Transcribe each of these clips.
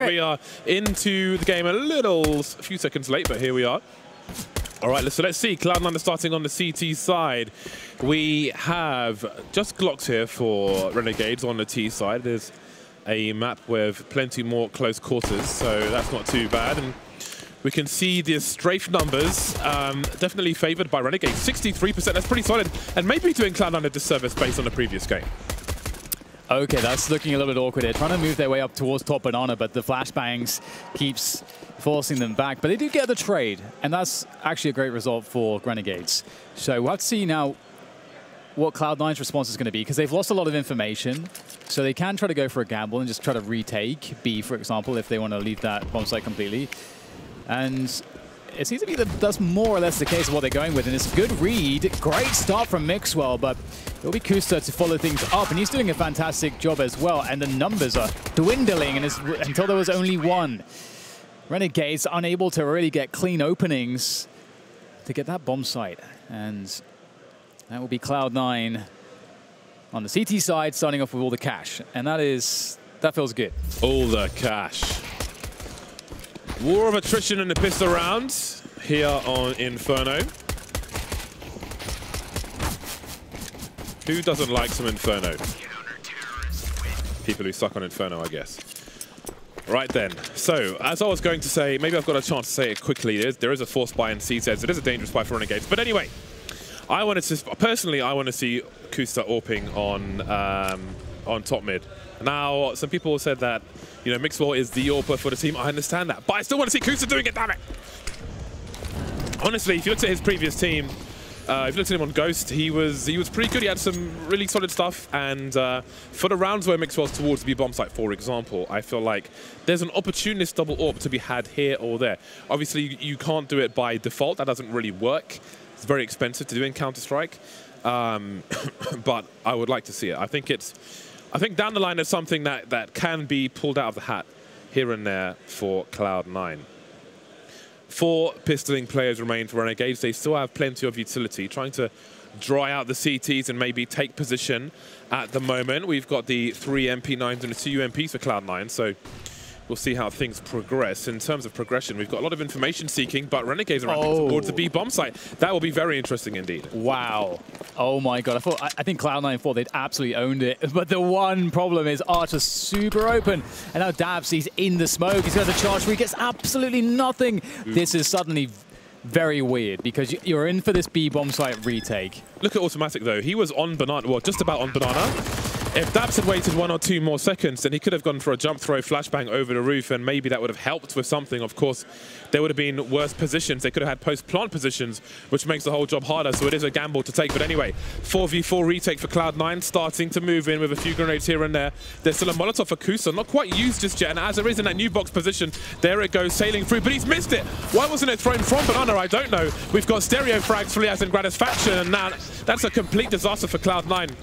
We are into the game a few seconds late, but here we are. All right, so let's see. Cloud9 are starting on the CT side. We have just Glocks here for Renegades on the T side. There's a map with plenty more close quarters, so that's not too bad. And we can see the strafe numbers definitely favored by Renegades. 63%, that's pretty solid. And maybe doing Cloud9 a disservice based on the previous game. Okay, that's looking a little bit awkward. They're trying to move their way up towards top banana, but the flashbangs keeps forcing them back. But they do get the trade, and that's actually a great result for Renegades. So we'll have to see now what Cloud9's response is going to be, because they've lost a lot of information. So they can try to go for a gamble and just try to retake B, for example, if they want to leave that bomb site completely. And it seems to be that that's more or less the case of what they're going with. And it's a good read. Great start from Mixwell, but it'll be Kusta to follow things up. And he's doing a fantastic job as well. And the numbers are dwindling until there was only one. Renegades unable to really get clean openings to get that bomb site. And that will be Cloud9 on the CT side, starting off with all the cash. And that feels good. All the cash. War of attrition in the pistol round here on Inferno. Who doesn't like some Inferno? People who suck on Inferno, I guess. Right then. So, as I was going to say, maybe I've got a chance to say it quickly. There is a forced buy in CSGO. It is a dangerous buy for Renegades. But anyway, personally, I want to see Kusta AWPing on top mid. Now, some people said that, you know, Mixwell is the AWPer for the team. I understand that, but I still want to see Kusta doing it, damn it! Honestly, if you looked at his previous team, if you looked at him on Ghost, he was pretty good. He had some really solid stuff, and for the rounds where Mixwell's towards the B bomb site, for example, I feel like there's an opportunist double AWP to be had here or there. Obviously, you can't do it by default. That doesn't really work. It's very expensive to do in Counter-Strike, but I would like to see it. I think down the line there's something that can be pulled out of the hat here and there for Cloud9. 4 pistoling players remain for Renegades. They still have plenty of utility, trying to dry out the CTs and maybe take position at the moment. We've got the 3 MP9s and the 2 UMPs for Cloud9, so we'll see how things progress. In terms of progression, we've got a lot of information seeking, but Renegades are towards the B bomb site. That will be very interesting indeed. Wow. Oh my god. I think Cloud9 thought they'd absolutely owned it. But the one problem is Archer's super open. And now Dabs, he's in the smoke. He's got the charge where he gets absolutely nothing. Ooh. This is suddenly very weird because you're in for this B bomb site retake. Look at Automatic though. He was on banana, well, just about on banana. If Dabs had waited 1 or 2 more seconds, then he could have gone for a jump throw flashbang over the roof, and maybe that would have helped with something. Of course, there would have been worse positions. They could have had post-plant positions, which makes the whole job harder, so it is a gamble to take. But anyway, 4v4 retake for Cloud9, starting to move in with a few grenades here and there. There's still a Molotov for Kusa, not quite used just yet, and as there is in that new box position, there it goes, sailing through, but he's missed it. Why wasn't it thrown from banana? I don't know. We've got stereo frags for Liaz and Gratisfaction, and now that's a complete disaster for Cloud9.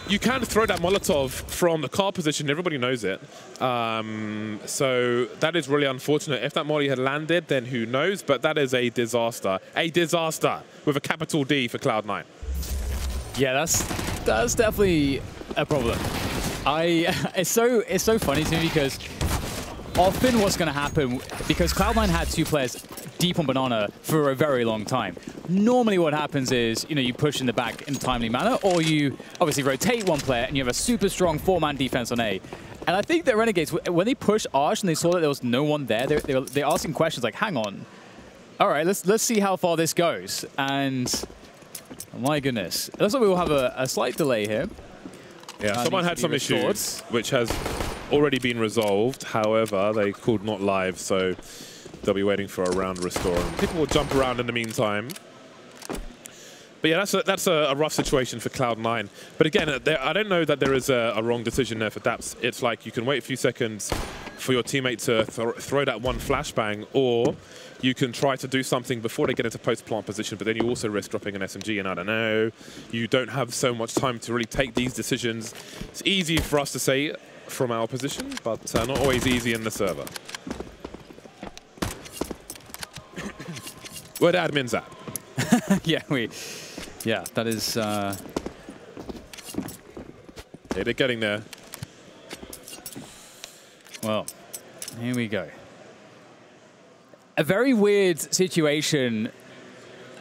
You can throw that Molotov from the car position, everybody knows it. So that is really unfortunate. If that molly had landed, then who knows? But that is a disaster. A disaster with a capital D for Cloud9. Yeah, that's definitely a problem. It's so funny to me because often what's going to happen, because Cloud9 had 2 players deep on banana for a very long time. Normally what happens is, you know, you push in the back in a timely manner, or you obviously rotate one player and you have a super strong 4-man defense on A. And I think that Renegades, when they pushed Arch and they saw that there was no one there, they're asking questions like, hang on, all right, let's see how far this goes. And oh my goodness, looks like we will have a slight delay here. Yeah, someone had some issues, which has already been resolved. However, they called not live, so they'll be waiting for a round restore. And people will jump around in the meantime. But yeah, that's a rough situation for Cloud9. But again, I don't know that there is a wrong decision there for Daps. It's like you can wait a few seconds for your teammate to throw that one flashbang, or you can try to do something before they get into post-plant position, but then you also risk dropping an SMG, and I don't know. You don't have so much time to really take these decisions. It's easy for us to say from our position, but not always easy in the server. Where the admin's at. Yeah, that is... Yeah, they're getting there. Well, Here we go. A very weird situation.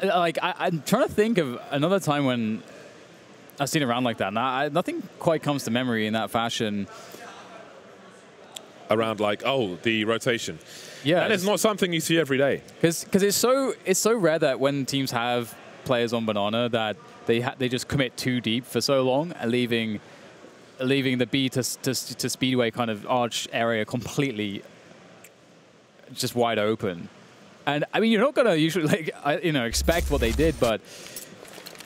Like, I'm trying to think of another time when I've seen a round like that. Nothing quite comes to memory in that fashion. Around like, oh, the rotation. Yeah, that is not something you see every day. Because it's so rare that when teams have players on banana that they just commit too deep for so long, and leaving the B to speedway kind of arch area completely just wide open. And I mean, you're not gonna usually expect what they did, but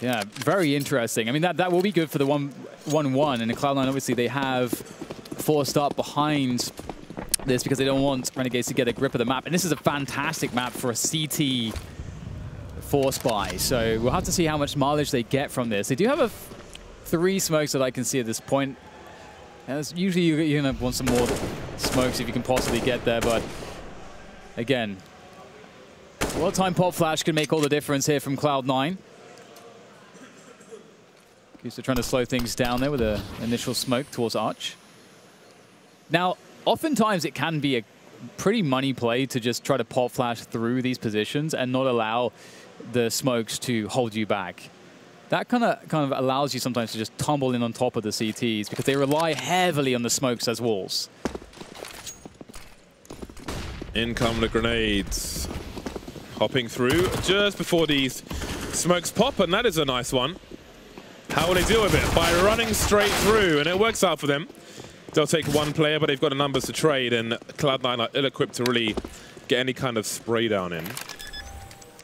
yeah, very interesting. I mean, that will be good for the 1-1, and in Cloud9 obviously they have forced up behind this because they don't want Renegades to get a grip of the map. And this is a fantastic map for a CT force buy. So we'll have to see how much mileage they get from this. They do have 3 smokes that I can see at this point. And usually you're going to want some more smokes if you can possibly get there. But again, well-timed pop flash can make all the difference here from Cloud9. They're trying to slow things down there with an initial smoke towards Arch. Now, oftentimes it can be a pretty money play to just try to pop flash through these positions and not allow the smokes to hold you back. That kind of allows you sometimes to just tumble in on top of the CTs because they rely heavily on the smokes as walls. In come the grenades. Hopping through just before these smokes pop, and that is a nice one. How will they deal with it? By running straight through, and it works out for them. They'll take 1 player, but they've got the numbers to trade, and Cloud9 are ill-equipped to really get any kind of spray down in.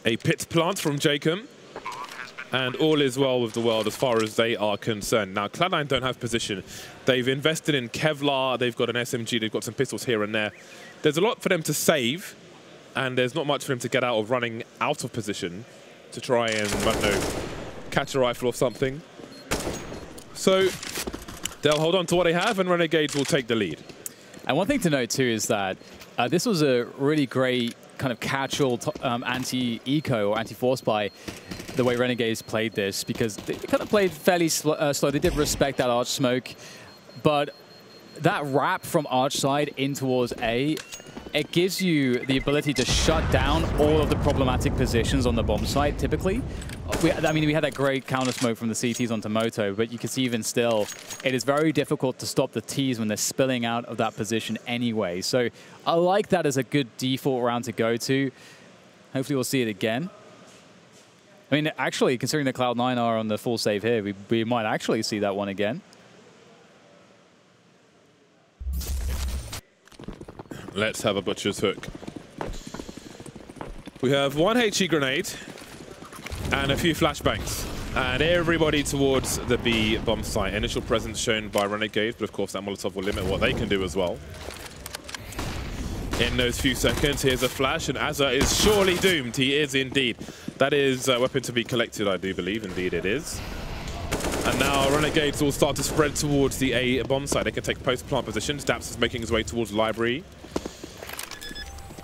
A pit plant from Jacob, and all is well with the world as far as they are concerned. Now, Cloud9 don't have position. They've invested in Kevlar, they've got an SMG, they've got some pistols here and there. There's a lot for them to save, and there's not much for them to get out of running out of position to try and, I don't know, catch a rifle or something. So they'll hold on to what they have, and Renegades will take the lead. And one thing to note, too, is that this was a really great kind of catch-all anti-eco or anti-force buy, the way Renegades played this, because they kind of played fairly slow. They did respect that arch smoke, but that wrap from arch side in towards A, it gives you the ability to shut down all of the problematic positions on the bomb site, typically. I mean, we had that great counter smoke from the CTs onto Moto, but you can see even still, it is very difficult to stop the Ts when they're spilling out of that position anyway. So I like that as a good default round to go to. Hopefully we'll see it again. I mean, actually, considering the Cloud9 are on the full save here, we might actually see that one again. Let's have a butcher's hook. We have 1 HE grenade and a few flashbangs. And everybody towards the B bomb site. Initial presence shown by Renegades, but of course that Molotov will limit what they can do as well. In those few seconds, here's a flash, and Azza is surely doomed. He is indeed. That is a weapon to be collected, I do believe. Indeed it is. And now Renegades will start to spread towards the A bomb site. They can take post-plant positions. Daps is making his way towards library.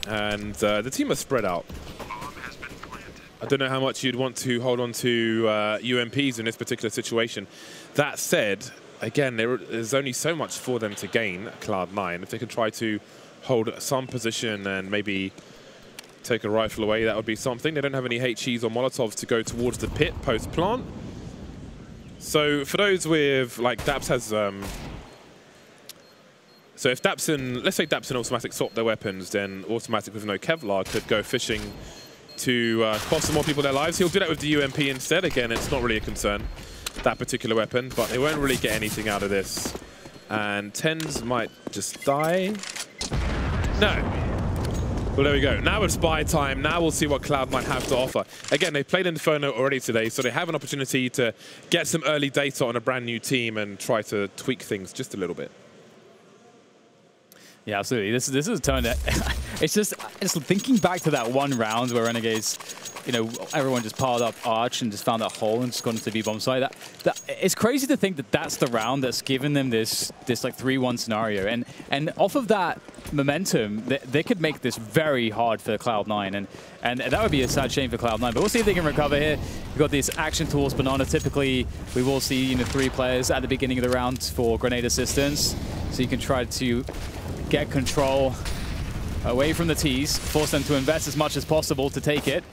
And the team are spread out. I don't know how much you'd want to hold on to UMPs in this particular situation. That said, again, there's only so much for them to gain, Cloud9. If they can try to hold some position and maybe take a rifle away, that would be something. They don't have any HEs or Molotovs to go towards the pit post-plant. So for those with, like, Daps has... so if Dapson, let's say Dapson automatic swap their weapons, then automatic with no Kevlar could go fishing to cost some more people their lives. He'll do that with the UMP instead. Again, it's not really a concern, that particular weapon, but they won't really get anything out of this. And Tens might just die. No. Well, there we go. Now it's buy time. Now we'll see what Cloud9 have to offer. Again, they've played Inferno already today, so they have an opportunity to get some early data on a brand new team and try to tweak things just a little bit. Yeah, absolutely. This is a turn that it's just thinking back to that one round where Renegades, you know, everyone just piled up Arch and just found that hole and just gone into the B-bomb site. That it's crazy to think that that's the round that's given them this like 3-1 scenario, and off of that momentum, they could make this very hard for Cloud9, and that would be a sad shame for Cloud9. But we'll see if they can recover here. We've got this action towards Banana. Typically, we will see, you know, 3 players at the beginning of the round for grenade assistance, so you can try to get control away from the T's, force them to invest as much as possible to take it.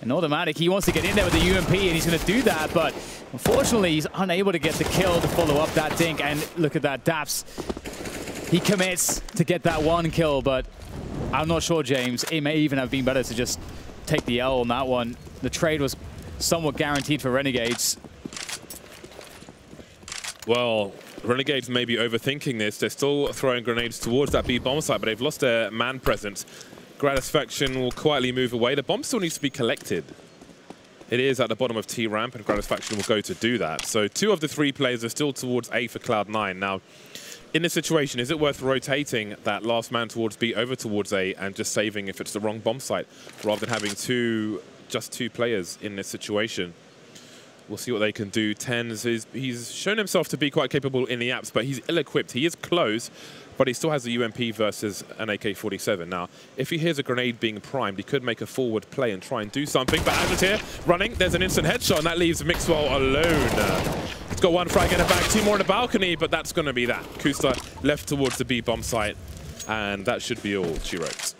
And Automatic, he wants to get in there with the UMP, and he's going to do that, but unfortunately, he's unable to get the kill to follow up that dink. And look at that, Daps. He commits to get that one kill, but I'm not sure, James. It may even have been better to just take the L on that one. The trade was somewhat guaranteed for Renegades. Well, Renegades may be overthinking this. They're still throwing grenades towards that B bomb site, but they've lost their man presence. Gratisfaction will quietly move away. The bomb still needs to be collected. It is at the bottom of T ramp, and Gratisfaction will go to do that. So 2 of the 3 players are still towards A for Cloud9. Now, in this situation, is it worth rotating that last man towards B over towards A and just saving if it's the wrong bomb site, rather than having just two players in this situation? We'll see what they can do. Tens, he's shown himself to be quite capable in the apps, but he's ill-equipped. He is close, but he still has a UMP versus an AK-47. Now, if he hears a grenade being primed, he could make a forward play and try and do something. But as it's here, running, there's an instant headshot, and that leaves Mixwell alone. He's got 1 frag in the back, 2 more in the balcony, but that's going to be that. Kusta left towards the B bomb site, and that should be all, she wrote.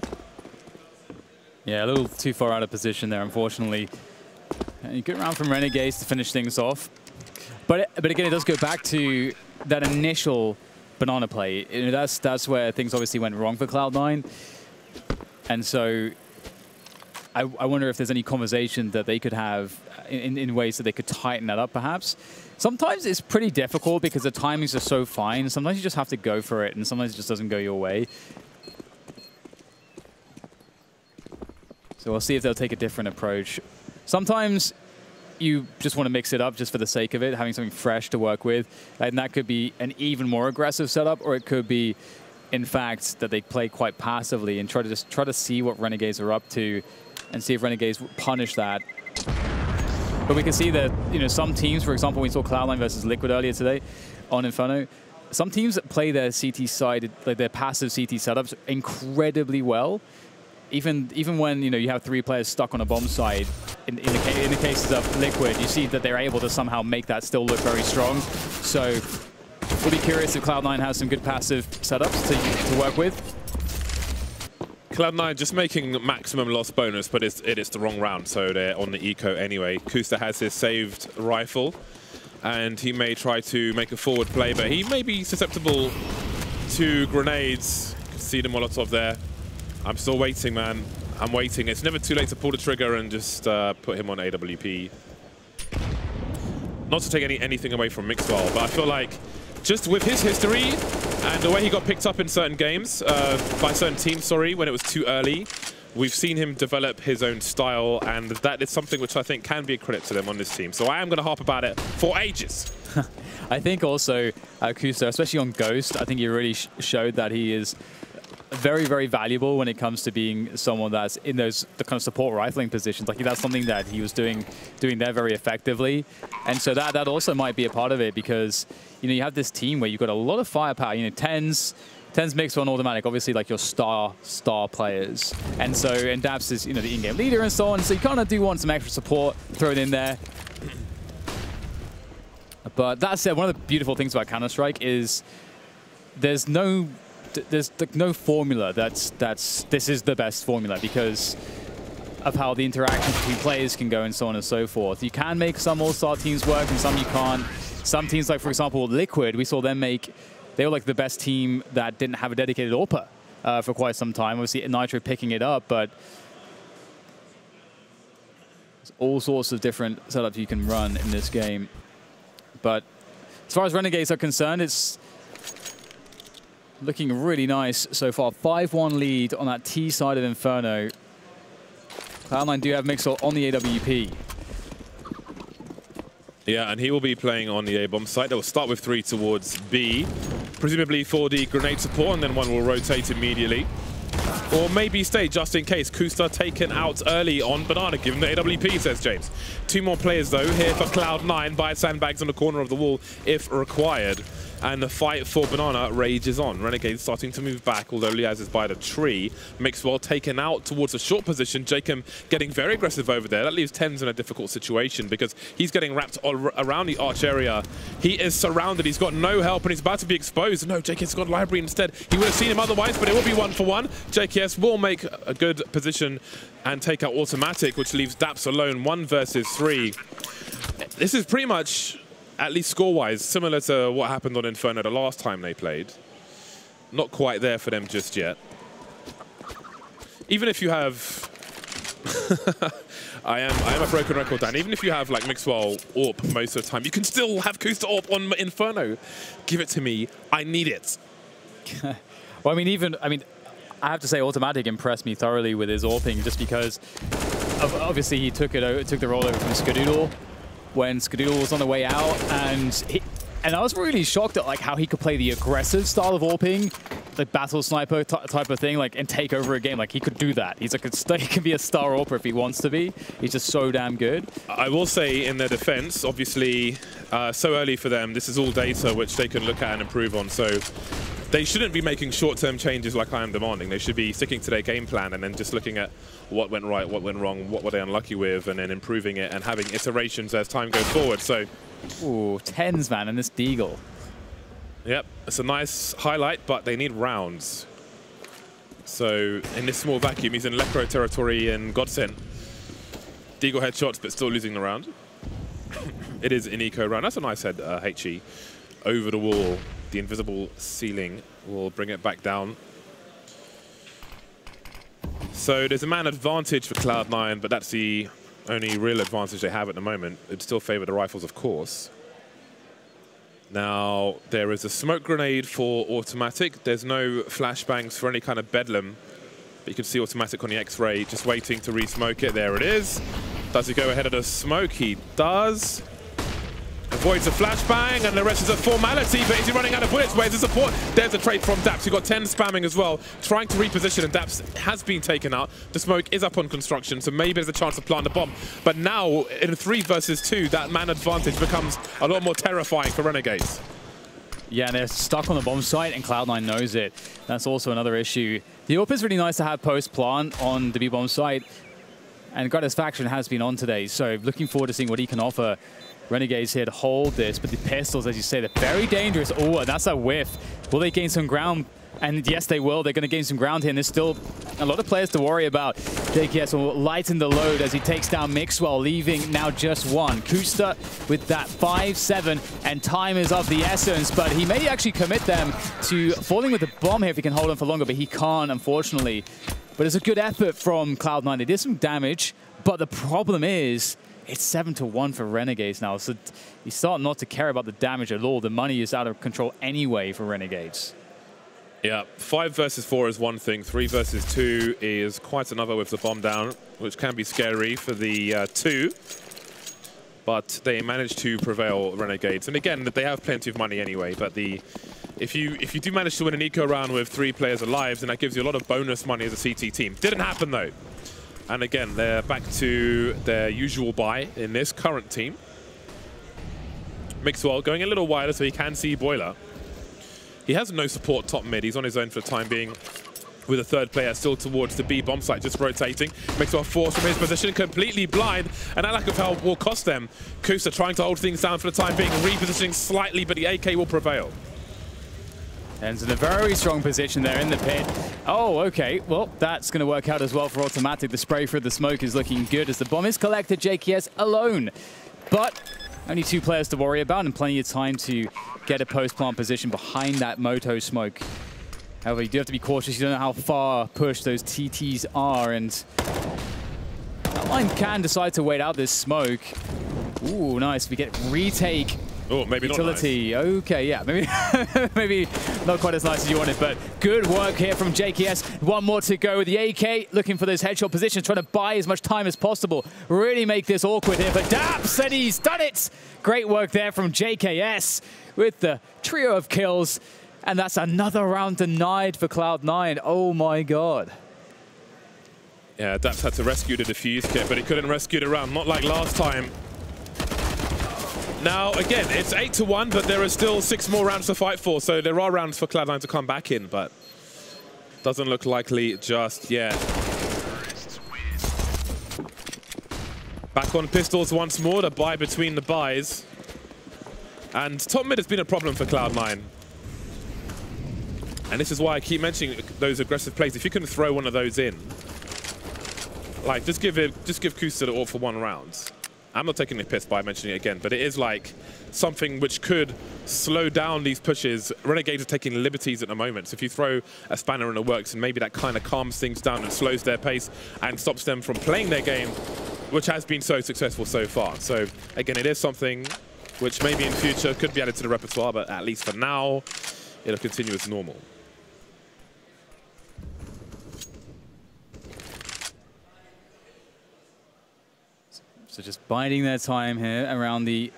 Yeah, a little too far out of position there, unfortunately. And a good round from Renegades to finish things off. But again, it does go back to that initial banana play. You know, that's where things obviously went wrong for Cloud9. And so I wonder if there's any conversation that they could have in ways that they could tighten that up, perhaps. Sometimes it's pretty difficult because the timings are so fine. Sometimes you just have to go for it, and sometimes it just doesn't go your way. So we'll see if they'll take a different approach. Sometimes you just want to mix it up just for the sake of it, having something fresh to work with. And that could be an even more aggressive setup, or it could be, in fact, that they play quite passively and try to see what Renegades are up to and see if Renegades punish that. But we can see that, you know, some teams, for example, we saw Cloud9 versus Liquid earlier today on Inferno. Some teams that play their CT side, like their passive CT setups, incredibly well. Even when, you know, you have 3 players stuck on a bomb site, in the cases of Liquid, you see that they're able to somehow make that still look very strong. So we'll be curious if Cloud9 has some good passive setups to work with. Cloud9 just making maximum loss bonus, but it is the wrong round, so they're on the eco anyway. Kusta has his saved rifle, and he may try to make a forward play, but he may be susceptible to grenades. You can see the Molotov there. I'm still waiting, man. I'm waiting. It's never too late to pull the trigger and just put him on AWP. Not to take anything away from Mixwell, but I feel like just with his history and the way he got picked up in certain games, by certain teams, sorry, when it was too early, we've seen him develop his own style, and that is something which I think can be a credit to them on this team. So I am going to harp about it for ages. I think also Kusta, especially on Ghost, I think he really showed that he is very, very valuable when it comes to being someone that's in the kind of support rifling positions. Like, that's something that he was doing there very effectively. And so that also might be a part of it, because, you know, you have this team where you've got a lot of firepower. You know, Tens mixed on Automatic, obviously like your star players. And so, and Dabs is, you know, the in-game leader and so on. So you kind of do want some extra support thrown in there. But that said, one of the beautiful things about Counter-Strike is there's no formula this is the best formula, because of how the interactions between players can go and so on and so forth. You can make some all-star teams work and some you can't. Some teams, like for example Liquid, we saw them they were like the best team that didn't have a dedicated AWPer for quite some time. Obviously Nitro picking it up, but there's all sorts of different setups you can run in this game. But as far as Renegades are concerned, it's looking really nice so far. 5-1 lead on that T side of Inferno. Cloud9 do have Mixwell on the AWP. Yeah, and he will be playing on the A-bomb site. They will start with 3 towards B, presumably for the grenade support, and then 1 will rotate immediately. Or maybe stay just in case. Kusta taken out early on Banana, given the AWP, says James. 2 more players, though, here for Cloud9 by sandbags on the corner of the wall if required. and the fight for Banana rages on. Renegades starting to move back, although Liaz is by the tree. Mixwell taken out towards a short position. Jacob getting very aggressive over there. That leaves Tens in a difficult situation because he's getting wrapped all around the arch area. He is surrounded. He's got no help, and he's about to be exposed. No, JKS got Library instead. He would have seen him otherwise, but it will be 1-for-1. JKS will make a good position and take out Automatic, which leaves Daps alone, 1 versus 3. This is pretty much, at least score-wise, similar to what happened on Inferno the last time they played. Not quite there for them just yet. Even if you have... I am a broken record, Dan. Even if you have like Mixwell AWP most of the time, you can still have Kusta AWP on Inferno. Give it to me. I need it. Well, I have to say Automatic impressed me thoroughly with his AWPing, just because obviously he took the rollover from Skadoodle when Skadoodle was on the way out, and I was really shocked at like how he could play the aggressive style of AWPing, like battle sniper type of thing, like, and take over a game. Like, he could do that. He can be a star AWPer if he wants to be. He's just so damn good. I will say in their defense, obviously, so early for them, this is all data which they can look at and improve on. So they shouldn't be making short-term changes like I am demanding. They should be sticking to their game plan and then just looking at what went right, what went wrong, what were they unlucky with, and then improving it and having iterations as time goes forward. So, ooh, Tens, man, and this Deagle. Yep, it's a nice highlight, but they need rounds. So in this small vacuum, he's in Lecro territory in Godsend. Deagle headshots, but still losing the round. It is an eco round. That's a nice head, HE. Over the wall, the invisible ceiling will bring it back down. So there's a man advantage for Cloud9, but that's the only real advantage they have at the moment. It'd still favor the rifles, of course. Now, there is a smoke grenade for Automatic. There's no flashbangs for any kind of bedlam. But you can see Automatic on the X-ray just waiting to re-smoke it. There it is. Does he go ahead of the smoke? He does. Avoids a flashbang, and the rest is a formality, but is he running out of bullets? Where's the support? There's a trade from Daps. You've got 10 spamming as well, trying to reposition, and Daps has been taken out. The smoke is up on construction, so maybe there's a chance to plant the bomb. But now, in a 3 versus 2, that man advantage becomes a lot more terrifying for Renegades. Yeah, and they're stuck on the bomb site, and Cloud9 knows it. That's also another issue. The AWP is really nice to have post-plant on the B-bomb site, and Gratisfaction has been on today, so looking forward to seeing what he can offer. Renegades here to hold this, but the pistols, as you say, they're very dangerous. Oh, and that's a whiff. Will they gain some ground? And yes, they will. They're going to gain some ground here, and there's still a lot of players to worry about. JKS will lighten the load as he takes down Mixwell, leaving now just 1. Kusta with that 5-7, and time is of the essence, but he may actually commit them to falling with the bomb here if he can hold on for longer, but he can't, unfortunately. But it's a good effort from Cloud9. They did some damage, but the problem is, it's 7-1 for Renegades now, so you start not to care about the damage at all. The money is out of control anyway for Renegades. Yeah, 5 versus 4 is one thing. 3 versus 2 is quite another with the bomb down, which can be scary for the 2. But they managed to prevail, Renegades. And again, they have plenty of money anyway, but if you do manage to win an eco round with 3 players alive, then that gives you a lot of bonus money as a CT team. Didn't happen though. And again, they're back to their usual buy in this current team. Mixwell going a little wider so he can see Boiler. He has no support top mid. He's on his own for the time being, with a 3rd player still towards the B bomb site, just rotating. Mixwell forced from his position, completely blind, and that lack of help will cost them. Kusa trying to hold things down for the time being, repositioning slightly, but the AK will prevail. Ends in a very strong position there in the pit. Oh, okay. Well, that's going to work out as well for Automatic. The spray through the smoke is looking good as the bomb is collected. JKS alone. But only 2 players to worry about and plenty of time to get a post-plant position behind that Moto smoke. However, you do have to be cautious. You don't know how far pushed those TTs are, and Cloud9 can decide to wait out this smoke. Ooh, nice. We get retake. Oh, maybe utility. Not nice. Okay, yeah, maybe not quite as nice as you wanted, but good work here from JKS. 1 more to go with the AK, looking for those headshot positions, trying to buy as much time as possible. Really make this awkward here, but Daps, and he's done it! Great work there from JKS with the trio of kills, and that's another round denied for Cloud9. Oh my god. Yeah, Daps had to rescue the defuse kit, but he couldn't rescue the round, not like last time. Now, again, it's 8-1, but there are still 6 more rounds to fight for, so there are rounds for Cloud9 to come back in, but doesn't look likely just yet. Back on pistols once more, to buy between the buys. And top mid has been a problem for Cloud9. And this is why I keep mentioning those aggressive plays. If you can throw one of those in, like just give Kusta the AWP for 1 round. I'm not taking the piss by mentioning it again, but it is like something which could slow down these pushes. Renegades are taking liberties at the moment. So if you throw a spanner in the works, and maybe that kind of calms things down and slows their pace and stops them from playing their game, which has been so successful so far. So again, it is something which maybe in future could be added to the repertoire, but at least for now, it'll continue as normal. So just biding their time here around the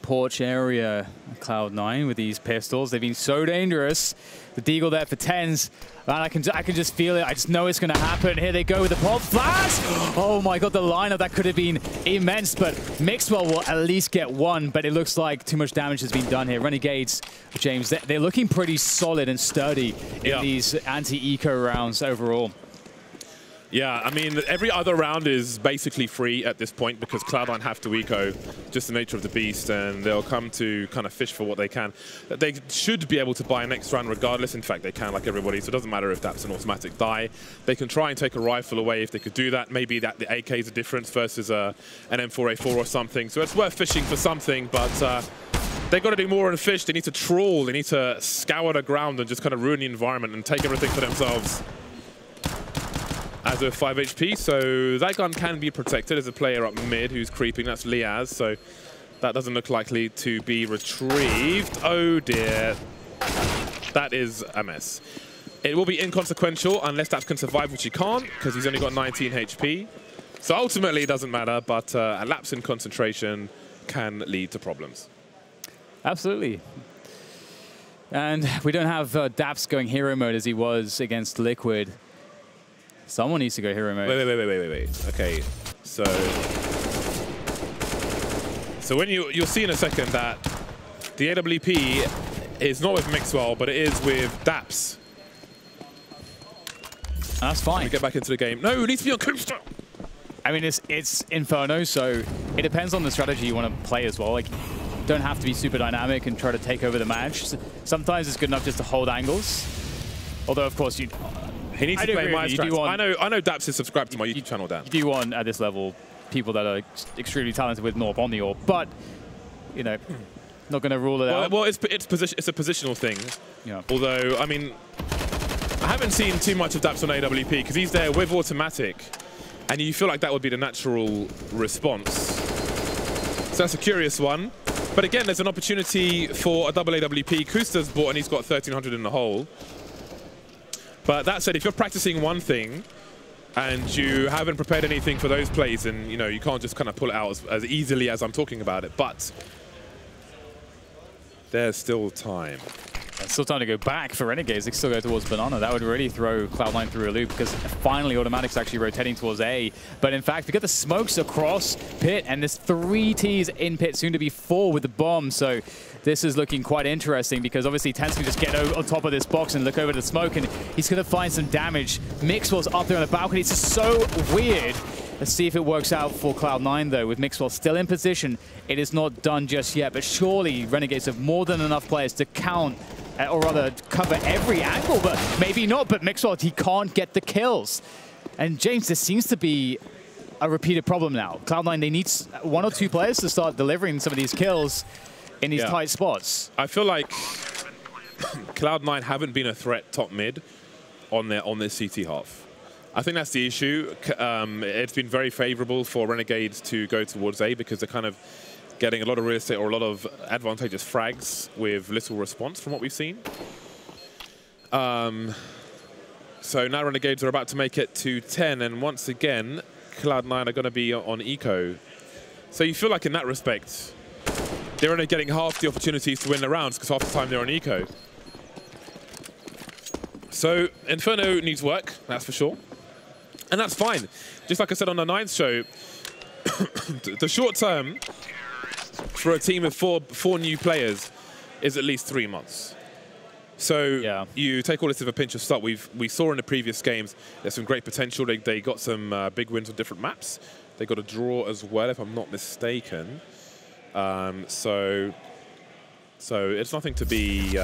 porch area, Cloud9 with these pistols. They've been so dangerous. The deagle there for 10s. And I can just feel it. I just know it's going to happen. Here they go with the pop flash. Oh my god, the lineup, that could have been immense. But Mixwell will at least get 1. But it looks like too much damage has been done here. Renegades, James, they're looking pretty solid and sturdy in these anti-eco rounds overall. Yeah, I mean, every other round is basically free at this point because Cloud9 have to eco, just the nature of the beast, and they'll come to kind of fish for what they can. They should be able to buy a next round regardless. In fact, they can, like everybody, so it doesn't matter if that's an automatic die. They can try and take a rifle away if they could do that. Maybe that the AK is a difference versus an M4A4 or something. So it's worth fishing for something, but they've got to do more than fish. They need to trawl. They need to scour the ground and just kind of ruin the environment and take everything for themselves. As with 5 HP, so that gun can be protected. There's a player up mid who's creeping. That's Liaz, so that doesn't look likely to be retrieved. Oh dear. That is a mess. It will be inconsequential unless Daps can survive, which he can't, because he's only got 19 HP. So ultimately it doesn't matter, but a lapse in concentration can lead to problems. Absolutely. And we don't have Daps going hero mode as he was against Liquid. Someone needs to go hero mode. Wait. Okay, so when you'll see in a second that the AWP is not with Mixwell, but it is with Daps. That's fine. We get back into the game. No, it needs to be on Kusta. I mean, it's Inferno, so it depends on the strategy you want to play as well. Like, don't have to be super dynamic and try to take over the match. Sometimes it's good enough just to hold angles. Although, of course, he needs to play my strats. I know Daps is subscribed to my YouTube channel, Dan. You do want, at this level, people that are extremely talented with Norp on the AWP, but, you know, not going to rule it out. Well, it's a positional thing. Yeah. Although, I mean, I haven't seen too much of Daps on AWP because he's there with automatic, and you feel like that would be the natural response. So that's a curious one. But again, there's an opportunity for a double AWP. Kusta's bought and he's got 1,300 in the hole. But that said, if you're practicing one thing and you haven't prepared anything for those plays, and you know you can't just kind of pull it out as easily as I'm talking about it. But there's still time. There's still time to go back for Renegades. They can still go towards Banana. That would really throw Cloud9 through a loop because finally Automatic's actually rotating towards A. But in fact, we got the smokes across pit, and there's 3 Ts in pit, soon to be 4 with the bomb. So this is looking quite interesting because obviously Tense can just get on top of this box and look over the smoke, and he's going to find some damage. Mixwell's up there on the balcony. It's just so weird. Let's see if it works out for Cloud9, though. With Mixwell still in position, it is not done just yet. But surely Renegades have more than enough players to count, or rather cover every angle, but maybe not. But Mixwell, he can't get the kills. And James, this seems to be a repeated problem now. Cloud9, they need 1 or 2 players to start delivering some of these kills in these tight spots. I feel like Cloud9 haven't been a threat top mid on their CT half. I think that's the issue. It's been very favorable for Renegades to go towards A because they're kind of getting a lot of real estate or a lot of advantageous frags with little response from what we've seen. So now Renegades are about to make it to 10, and once again, Cloud9 are going to be on eco. So you feel like in that respect, they're only getting half the opportunities to win the rounds because half the time they're on eco. So Inferno needs work, that's for sure. And that's fine. Just like I said on the 9th show, the short term, for a team of four new players is at least 3 months. So yeah. You take all this with a pinch of salt. We saw in the previous games there's some great potential. They got some big wins on different maps. They got a draw as well, if I'm not mistaken. So it's nothing to be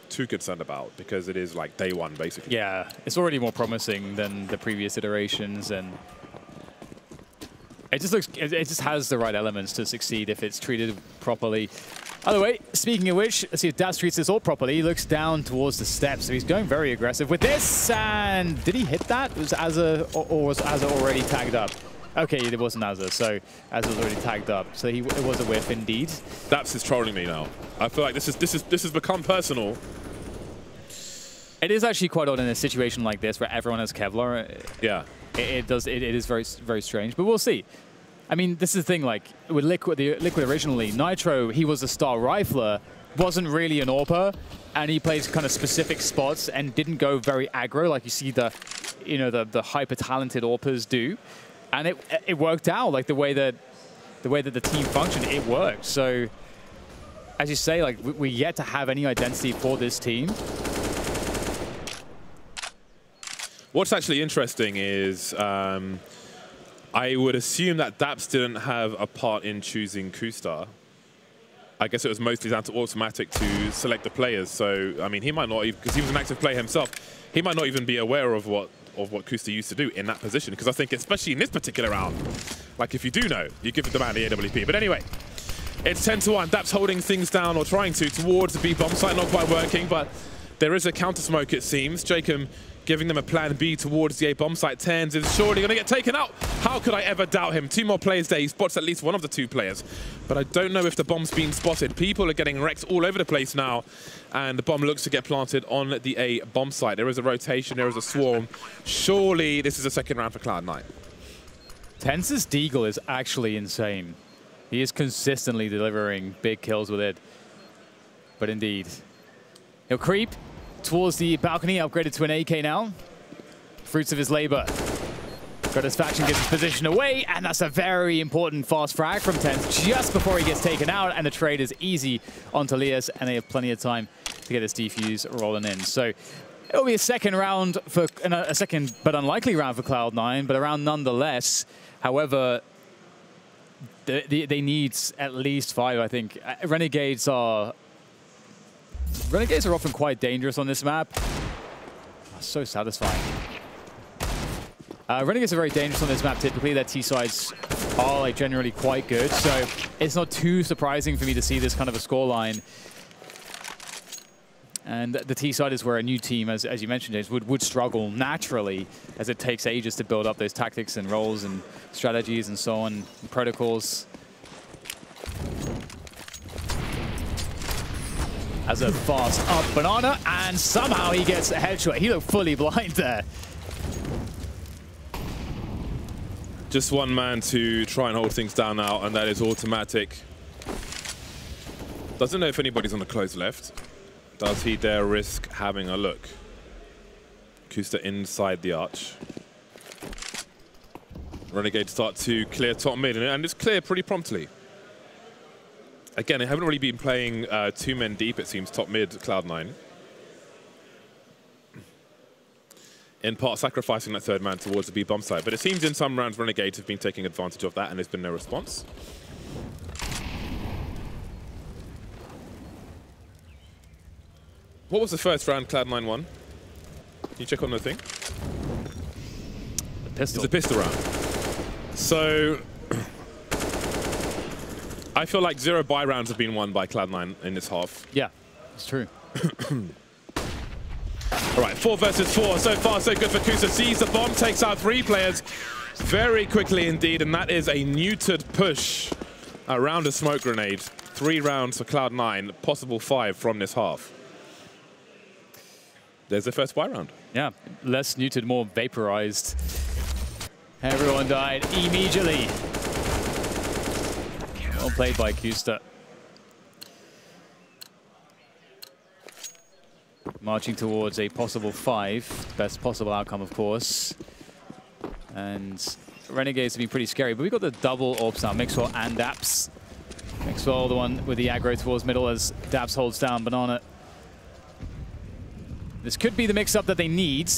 too concerned about because it is like day one, basically. Yeah, it's already more promising than the previous iterations, and it just has the right elements to succeed if it's treated properly. By the way, speaking of which, let's see if Daps treats this all properly. He looks down towards the steps, so he's going very aggressive with this. And did he hit that? Was Azza, or was Azza already tagged up? Okay, it wasn't Azza, so Azza was already tagged up. So it was a whiff indeed. Daps is trolling me now. I feel like this has become personal. It is actually quite odd in a situation like this where everyone has Kevlar. Yeah. It is very, very strange, but we'll see. I mean, this is the thing, like, with Liquid originally, Nitro, he was a star rifler, wasn't really an AWPer, and he plays kind of specific spots and didn't go very aggro like you see the hyper-talented AWPers do. And it worked out, like, the way that the team functioned, it worked. So, as you say, like, we're yet to have any identity for this team. What's actually interesting is I would assume that Daps didn't have a part in choosing Kustar. I guess it was mostly down to automatic to select the players. So, I mean, he might not even, because he was an active player himself, he might not even be aware of what Kustar used to do in that position. Because I think, especially in this particular round, like if you do know, you give the man the AWP. But anyway, it's 10-1. Daps holding things down, or trying to, towards the B bomb site, not quite working, but there is a counter smoke, it seems. Jacob giving them a plan B towards the A bomb site. Tens is surely going to get taken out. How could I ever doubt him? 2 more players there. He spots at least one of the 2 players. But I don't know if the bomb's been spotted. People are getting wrecked all over the place now. And the bomb looks to get planted on the A bomb site. There is a rotation. There is a swarm. Surely this is a second round for Cloud9. Tens's Deagle is actually insane. He is consistently delivering big kills with it. But indeed, he'll creep towards the balcony, upgraded to an AK now. Fruits of his labor. Gratisfaction gets his position away, and that's a very important fast frag from Tens just before he gets taken out, and the trade is easy onto Lias, and they have plenty of time to get this defuse rolling in. So it'll be a second round for a second but unlikely round for Cloud9, but a round nonetheless. However, they need at least 5, I think. Renegades are often quite dangerous on this map. Oh, so satisfying. Renegades are very dangerous on this map. Typically, their T-sides are like generally quite good, so it's not too surprising for me to see this kind of a scoreline. And the T-side is where a new team, as you mentioned, James, would struggle naturally, as it takes ages to build up those tactics and roles and strategies and so on, and protocols. As a fast up banana, and somehow he gets a headshot. He looked fully blind there. Just one man to try and hold things down now, and that is automatic. Doesn't know if anybody's on the close left. Does he dare risk having a look? Kustar inside the arch. Renegades start to clear top mid, and it's clear pretty promptly. Again, they haven't really been playing 2 men deep, it seems, top mid Cloud9. In part, sacrificing that 3rd man towards the B bomb site. But it seems in some rounds, Renegades have been taking advantage of that, and there's been no response. What was the first round Cloud9 won? Can you check on the thing? The pistol. It's a pistol round. So I feel like 0 buy rounds have been won by Cloud9 in this half. Yeah, it's true. All right, 4 versus 4. So far, so good for Kustar. Sees the bomb, takes out 3 players very quickly indeed, and that is a neutered push around a smoke grenade. 3 rounds for Cloud9, possible 5 from this half. There's the first buy round. Yeah, less neutered, more vaporized. Everyone died immediately. Well played by Kustar. Marching towards a possible 5. Best possible outcome, of course. And Renegades have been pretty scary, but we've got the double AWPs now, Mixwell and Daps. Mixwell, the one with the aggro towards middle as Daps holds down Banana. This could be the mix-up that they need.